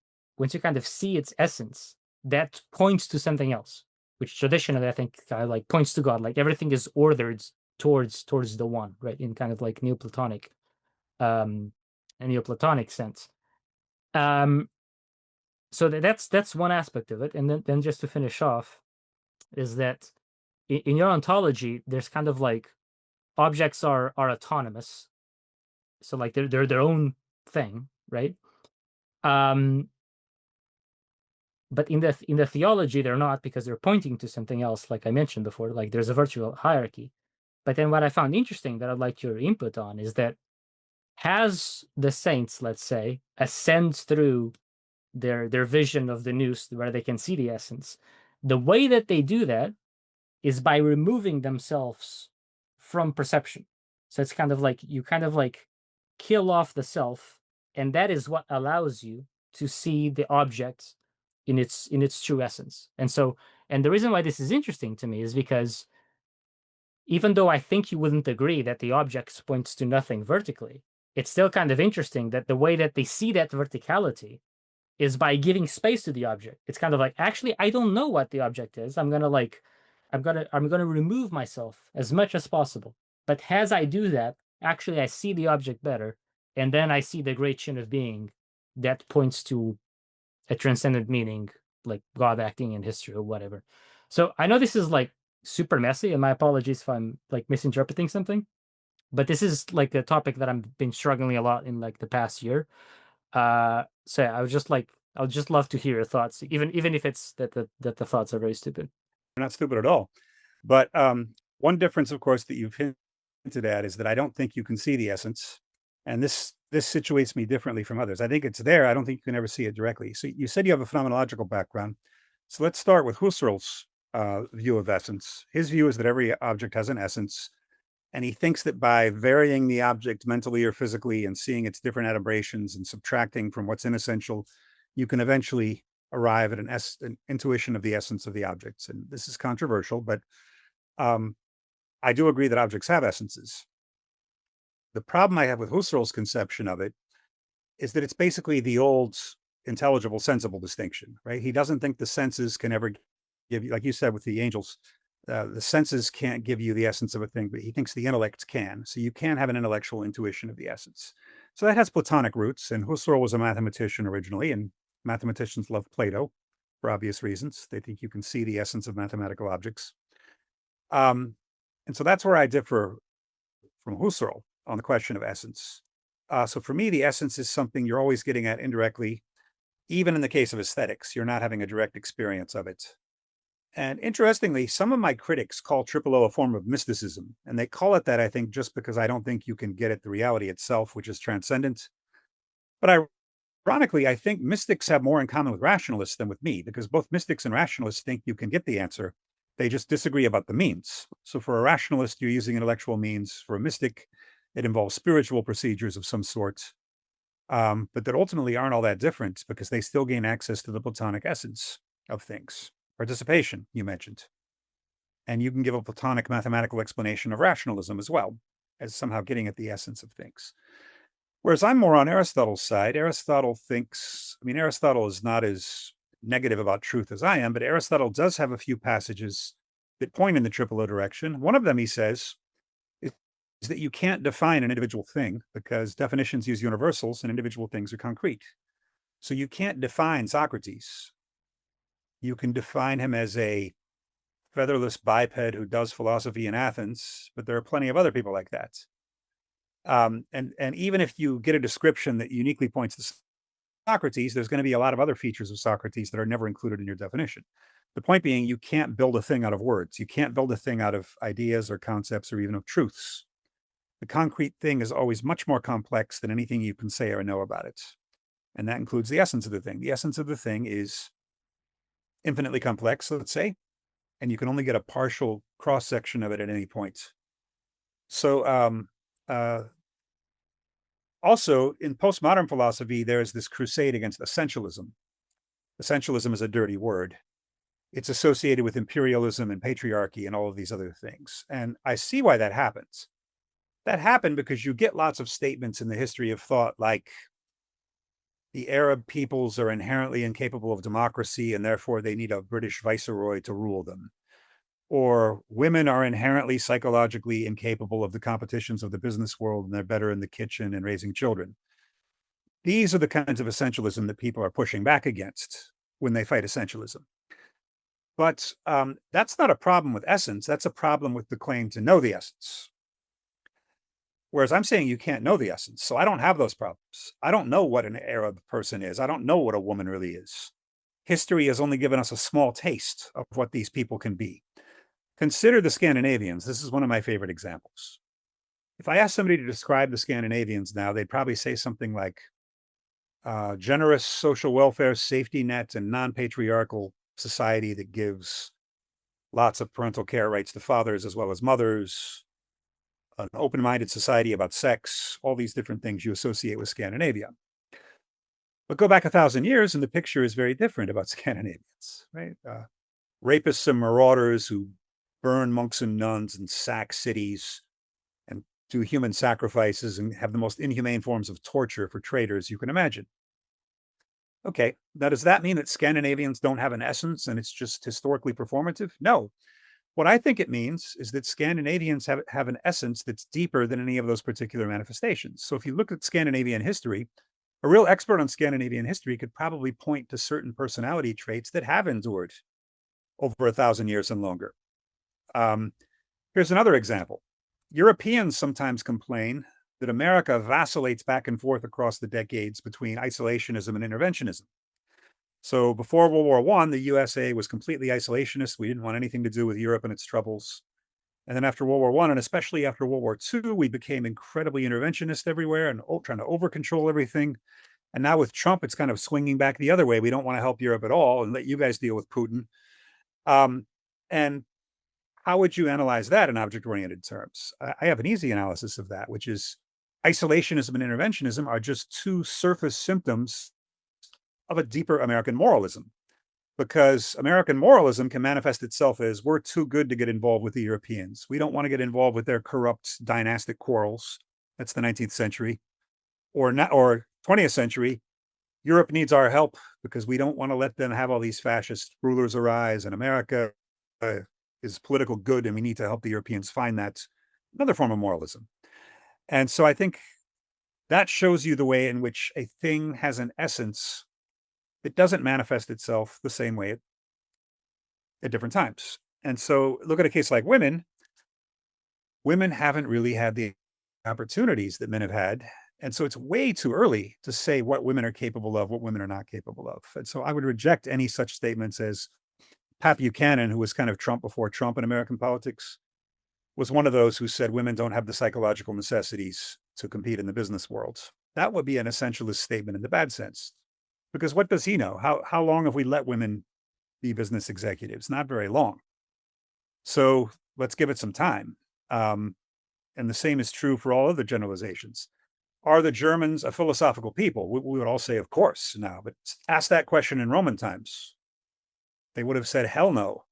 kind of see its essence, that points to something else, which traditionally I think like points to God. Like everything is ordered towards the one, right? In kind of like Neoplatonic, a Neoplatonic sense. Um, so that's one aspect of it, and then just to finish off is that in your ontology, there's kind of like objects are autonomous, so like they're their own thing, right? Um, but in the theology, they're not, because they're pointing to something else, like I mentioned before. Like there's a virtual hierarchy. But then what I found interesting that I'd like your input on is that has the saints, let's say, ascend through their vision of the nous where they can see the essence. The way that they do that is by removing themselves from perception. So it's kind of like you kind of like kill off the self, and that is what allows you to see the object in its true essence. And the reason why this is interesting to me is because even though I think you wouldn't agree that the object points to nothing vertically, it's still kind of interesting that the way that they see that verticality is by giving space to the object. It's kind of like, actually, I don't know what the object is. I'm gonna remove myself as much as possible. But as I do that, actually I see the object better, and then I see the great chain of being that points to a transcendent meaning, like God acting in history or whatever. So I know this is like super messy, and my apologies if I'm like misinterpreting something, but this is like a topic that I've been struggling a lot in like the past year. So yeah, I would just love to hear your thoughts, even if it's that the thoughts are very stupid. They're not stupid at all. But one difference, of course, that you've hinted at is that I don't think you can see the essence, and this situates me differently from others. I think it's there. I don't think you can ever see it directly. So you said you have a phenomenological background. So let's start with Husserl's view of essence. His view is that every object has an essence, and he thinks that by varying the object mentally or physically and seeing its different aberrations and subtracting from what's inessential, you can eventually arrive at an intuition of the essence of the objects. And this is controversial, but um, I do agree that objects have essences. The problem I have with Husserl's conception of it is that it's basically the old intelligible, sensible distinction, right? He doesn't think the senses can ever give you, like you said with the angels, the senses can't give you the essence of a thing, but he thinks the intellect can. So you can have an intellectual intuition of the essence. So that has Platonic roots, and Husserl was a mathematician originally, and Mathematicians love Plato for obvious reasons. They think you can see the essence of mathematical objects. And so that's where I differ from Husserl on the question of essence. So for me, the essence is something you're always getting at indirectly. Even in the case of aesthetics, you're not having a direct experience of it. And interestingly, some of my critics call triple O a form of mysticism. And they call it that, I think, just because I don't think you can get at the reality itself, which is transcendent. But ironically, I think mystics have more in common with rationalists than with me, because both mystics and rationalists think you can get the answer. They just disagree about the means. So for a rationalist, you're using intellectual means. For a mystic, it involves spiritual procedures of some sort, but that ultimately aren't all that different because they still gain access to the Platonic essence of things. Participation, you mentioned. And you can give a Platonic mathematical explanation of rationalism as well, as somehow getting at the essence of things. Whereas I'm more on Aristotle's side. Aristotle is not as negative about truth as I am, but Aristotle does have a few passages that point in the triple O direction. One of them, he says, is that you can't define an individual thing because definitions use universals and individual things are concrete. So you can't define Socrates. You can define him as a featherless biped who does philosophy in Athens, but there are plenty of other people like that. And even if you get a description that uniquely points to Socrates, there's going to be a lot of other features of Socrates that are never included in your definition. The point being, you can't build a thing out of words. You can't build a thing out of ideas or concepts or even of truths. The concrete thing is always much more complex than anything you can say or know about it. And that includes the essence of the thing. The essence of the thing is infinitely complex, let's say, and you can only get a partial cross-section of it at any point. So also, in postmodern philosophy, there's this crusade against essentialism. Essentialism is a dirty word. It's associated with imperialism and patriarchy and all of these other things. And I see why that happens. That happened because you get lots of statements in the history of thought like the Arab peoples are inherently incapable of democracy and therefore they need a British viceroy to rule them. Or women are inherently psychologically incapable of the competitions of the business world and they're better in the kitchen and raising children. These are the kinds of essentialism that people are pushing back against when they fight essentialism. But that's not a problem with essence. That's a problem with the claim to know the essence. Whereas I'm saying you can't know the essence. So I don't have those problems. I don't know what an Arab person is. I don't know what a woman really is. History has only given us a small taste of what these people can be. Consider the Scandinavians. This is one of my favorite examples. If I ask somebody to describe the Scandinavians now, they'd probably say something like generous social welfare safety net and non-patriarchal society that gives lots of parental care rights to fathers as well as mothers, an open-minded society about sex, all these different things you associate with Scandinavia. But go back 1,000 years and the picture is very different about Scandinavians, right? Rapists and marauders who burn monks and nuns and sack cities and do human sacrifices and have the most inhumane forms of torture for traitors you can imagine. Okay, now does that mean that Scandinavians don't have an essence and it's just historically performative? No. What I think it means is that Scandinavians have an essence that's deeper than any of those particular manifestations. So if you look at Scandinavian history, a real expert on Scandinavian history could probably point to certain personality traits that have endured over 1,000 years and longer. Here's another example. Europeans sometimes complain that America vacillates back and forth across the decades between isolationism and interventionism. So before World War I, the USA was completely isolationist. We didn't want anything to do with Europe and its troubles. And then after World War I, and especially after World War II, we became incredibly interventionist everywhere and trying to over-control everything. And now with Trump, it's kind of swinging back the other way. We don't want to help Europe at all and let you guys deal with Putin. And how would you analyze that in object-oriented terms? I have an easy analysis of that, which is isolationism and interventionism are just two surface symptoms of a deeper American moralism, because American moralism can manifest itself as we're too good to get involved with the Europeans. We don't want to get involved with their corrupt dynastic quarrels. That's the 19th century. Or 20th century, Europe needs our help because we don't want to let them have all these fascist rulers arise, and America is political good and we need to help the Europeans find that. Another form of moralism. And so I think that shows you the way in which a thing has an essence it doesn't manifest itself the same way at different times. And so look at a case like women. Women haven't really had the opportunities that men have had. And so it's way too early to say what women are capable of, what women are not capable of. And so I would reject any such statements as Pat Buchanan, who was kind of Trump before Trump in American politics, was one of those who said women don't have the psychological necessities to compete in the business world. That would be an essentialist statement in the bad sense. Because what does he know? How long have we let women be business executives? Not very long. So let's give it some time. Um, and the same is true for all other generalizations. Are the Germans a philosophical people? We would all say, of course, now. But ask that question in Roman times. They would have said, hell no.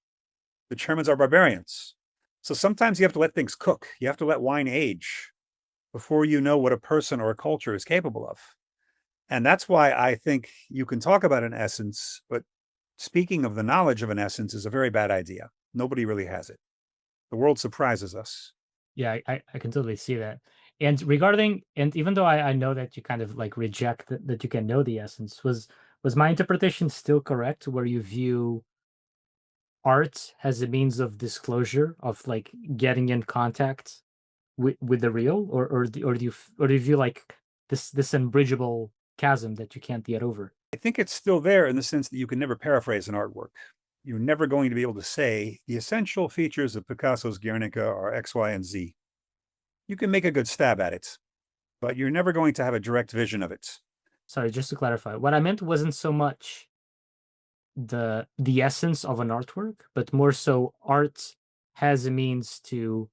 The Germans are barbarians. So sometimes you have to let things cook. You have to let wine age before you know what a person or a culture is capable of. And that's why I think you can talk about an essence, but speaking of the knowledge of an essence is a very bad idea. Nobody really has it. The world surprises us. Yeah, I can totally see that. And regarding, and even though I know that you kind of like reject that you can know the essence, was my interpretation still correct where you view art as a means of disclosure, of like getting in contact with the real, or do you view like this unbridgeable chasm that you can't get over? I think it's still there in the sense that you can never paraphrase an artwork. You're never going to be able to say the essential features of Picasso's Guernica are X, Y, and Z. You can make a good stab at it, but you're never going to have a direct vision of it. Sorry, just to clarify, what I meant wasn't so much the essence of an artwork, but more so art has a means to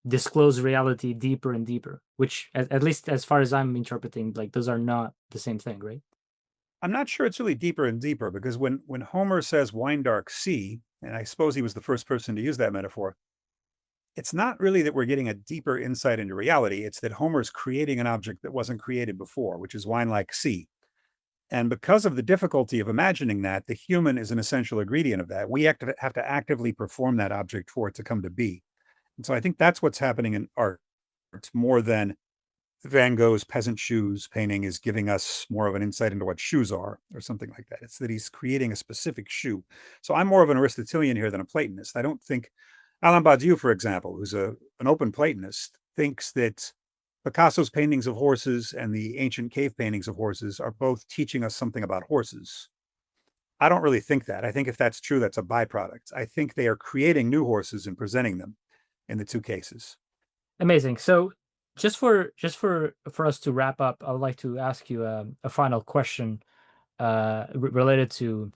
disclose reality deeper and deeper, which at least as far as I'm interpreting, like those are not the same thing, right? I'm not sure it's really deeper and deeper because when Homer says wine dark sea, and I suppose he was the first person to use that metaphor, it's not really that we're getting a deeper insight into reality. It's that Homer's creating an object that wasn't created before, which is wine like sea. And because of the difficulty of imagining that, the human is an essential ingredient of that. We have to actively perform that object for it to come to be. And so I think that's what's happening in art more than Van Gogh's peasant shoes painting is giving us more of an insight into what shoes are or something like that. It's that he's creating a specific shoe. So I'm more of an Aristotelian here than a Platonist. I don't think Alain Badiou, for example, who's an open Platonist, thinks that Picasso's paintings of horses and the ancient cave paintings of horses are both teaching us something about horses. I don't really think that. I think if that's true, that's a byproduct. I think they are creating new horses and presenting them in the two cases. Amazing. So just for us to wrap up, I would like to ask you a final question related to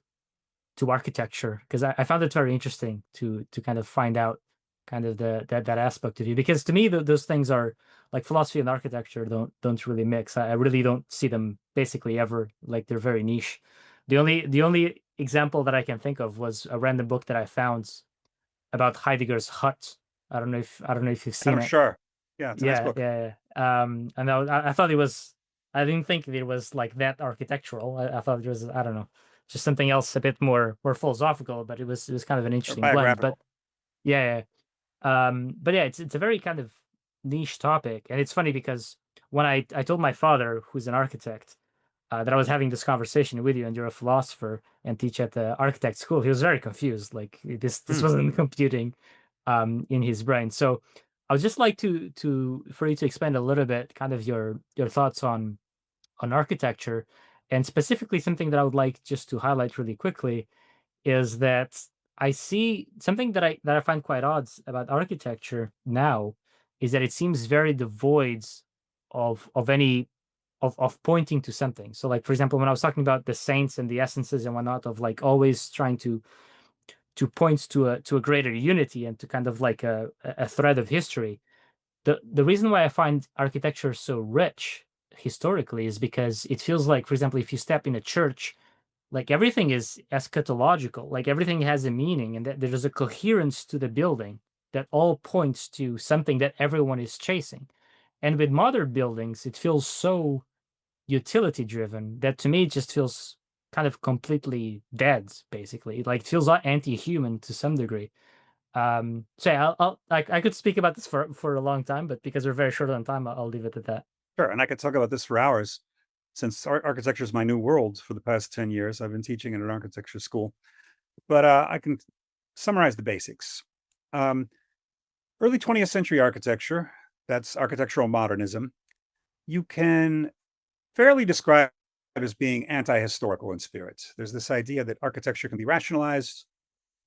architecture, because I found it very interesting to kind of find out kind of that aspect of you, because to me those things are like philosophy and architecture don't really mix. I really don't see them basically ever, like they're very niche. The only example that I can think of was a random book that I found about Heidegger's Hut. I don't know if you've seen Adam it. Shar. Yeah, it's a nice Yeah, book. yeah, yeah. And I thought it was. I didn't think it was like that architectural. I thought it was. I don't know, just something else a bit more philosophical. But it was kind of an Or interesting blend. But biographical. yeah, but yeah, it's a very kind of niche topic, and it's funny because when I told my father, who's an architect, that I was having this conversation with you, and you're a philosopher and teach at the architect school, he was very confused. Like this Hmm. wasn't computing, in his brain. So I would just like to for you to expand a little bit, kind of your thoughts on architecture, and specifically something that I would like just to highlight really quickly is that I see something that I find quite odd about architecture now is that it seems very devoid of any of pointing to something. So like for example, when I was talking about the saints and the essences and whatnot, of like always trying to point to a greater unity and to kind of like a thread of history. The reason why I find architecture so rich historically is because it feels like, for example, if you step in a church, like everything is eschatological, like everything has a meaning, and that there's a coherence to the building that all points to something that everyone is chasing. And with modern buildings, it feels so utility driven that to me it just feels kind of completely dead, basically. Like it feels anti-human to some degree. So yeah, I could speak about this for a long time, but because we're very short on time, I'll leave it at that. Sure. And I could talk about this for hours. since architecture is my new world for the past 10 years. I've been teaching in an architecture school, but I can summarize the basics. Early 20th century architecture, that's architectural modernism, you can fairly describe as being anti-historical in spirit. There's this idea that architecture can be rationalized,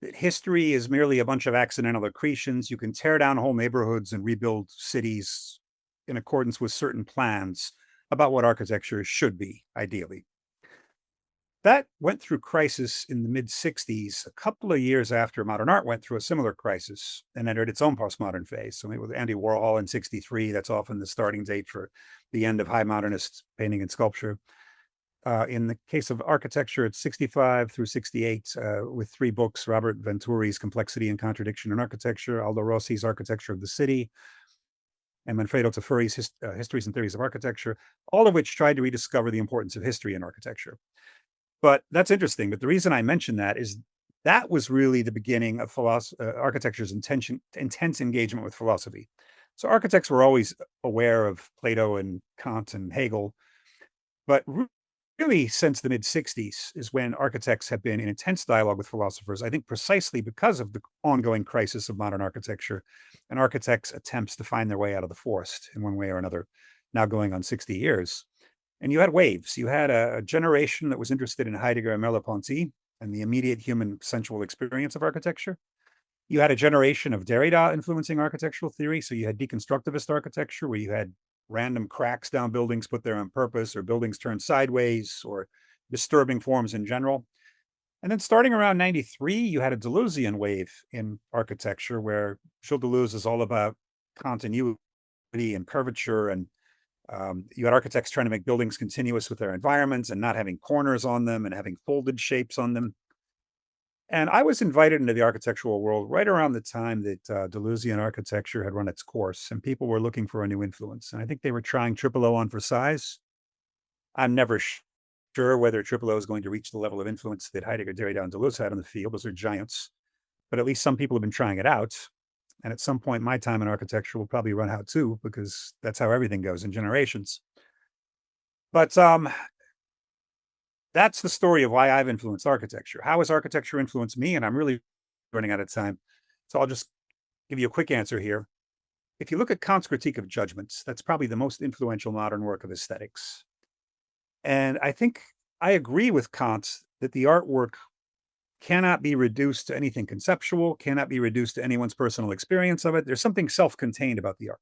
that history is merely a bunch of accidental accretions. You can tear down whole neighborhoods and rebuild cities in accordance with certain plans about what architecture should be, ideally. That went through crisis in the mid-60s, a couple of years after modern art went through a similar crisis and entered its own postmodern phase. So maybe with Andy Warhol in 63, that's often the starting date for the end of high modernist painting and sculpture. In the case of architecture, it's 65 through 68, with 3 books: Robert Venturi's Complexity and Contradiction in Architecture, Aldo Rossi's Architecture of the City, and Manfredo Tafuri's Histories and Theories of Architecture, all of which tried to rediscover the importance of history in architecture. But that's interesting. But the reason I mention that is that was really the beginning of architecture's intense engagement with philosophy. So architects were always aware of Plato and Kant and Hegel, but really since the mid-60s is when architects have been in intense dialogue with philosophers, I think precisely because of the ongoing crisis of modern architecture and architects' attempts to find their way out of the forest in one way or another, now going on 60 years. And you had waves. You had a generation that was interested in Heidegger and Merleau-Ponty and the immediate human sensual experience of architecture. You had a generation of Derrida influencing architectural theory. So you had deconstructivist architecture, where you had random cracks down buildings put there on purpose, or buildings turned sideways, or disturbing forms in general. And then starting around 93, you had a Deleuzian wave in architecture, where Gilles Deleuze is all about continuity and curvature, and you had architects trying to make buildings continuous with their environments and not having corners on them and having folded shapes on them. And I was invited into the architectural world right around the time that Deleuzian architecture had run its course, and people were looking for a new influence. And I think they were trying Triple O on for size. I'm never sure whether Triple O is going to reach the level of influence that Heidegger, Derrida, and Deleuze had in the field. Those are giants. But at least some people have been trying it out. And at some point, my time in architecture will probably run out too, because that's how everything goes in generations. But that's the story of why I've influenced architecture. How has architecture influenced me? And I'm really running out of time. So I'll just give you a quick answer here. If you look at Kant's Critique of Judgments, that's probably the most influential modern work of aesthetics. And I think I agree with Kant that the artwork cannot be reduced to anything conceptual, cannot be reduced to anyone's personal experience of it. There's something self-contained about the art.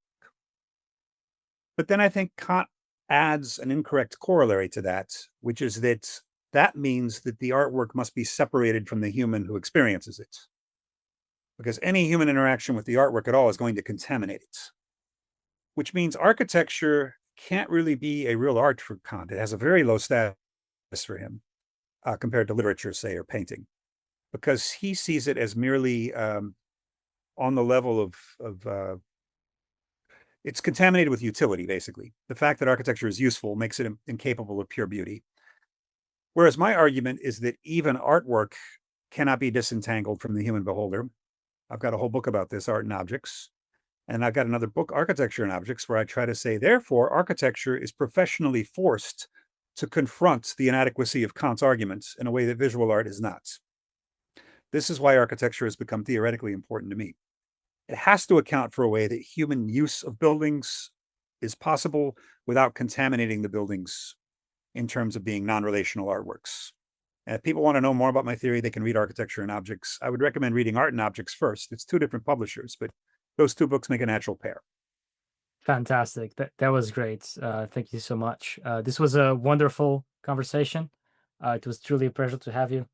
But then I think Kant adds an incorrect corollary to that, which is that means that the artwork must be separated from the human who experiences it. Because any human interaction with the artwork at all is going to contaminate it. Which means architecture can't really be a real art for Kant. It has a very low status for him compared to literature, say, or painting, because he sees it as merely on the level of it's contaminated with utility, basically. The fact that architecture is useful makes it incapable of pure beauty. Whereas my argument is that even artwork cannot be disentangled from the human beholder. I've got a whole book about this, Art and Objects. And I've got another book, Architecture and Objects, where I try to say, therefore, architecture is professionally forced to confront the inadequacy of Kant's arguments in a way that visual art is not. This is why architecture has become theoretically important to me. It has to account for a way that human use of buildings is possible without contaminating the buildings in terms of being non-relational artworks. And if people want to know more about my theory, they can read Architecture and Objects. I would recommend reading Art and Objects first. It's 2 different publishers, but those 2 books make a natural pair. Fantastic. That was great. Thank you so much. This was a wonderful conversation. It was truly a pleasure to have you.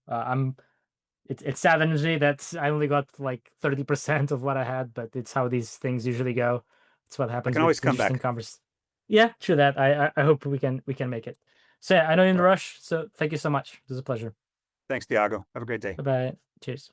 It saddens me that I only got like 30% of what I had, but it's how these things usually go. It's what happens can with always come interesting back. conversations. Yeah, true that. I hope we can make it. So yeah, I know you're in a rush, so thank you so much. It was a pleasure. Thanks, Thiago. Have a great day. Bye bye. Cheers.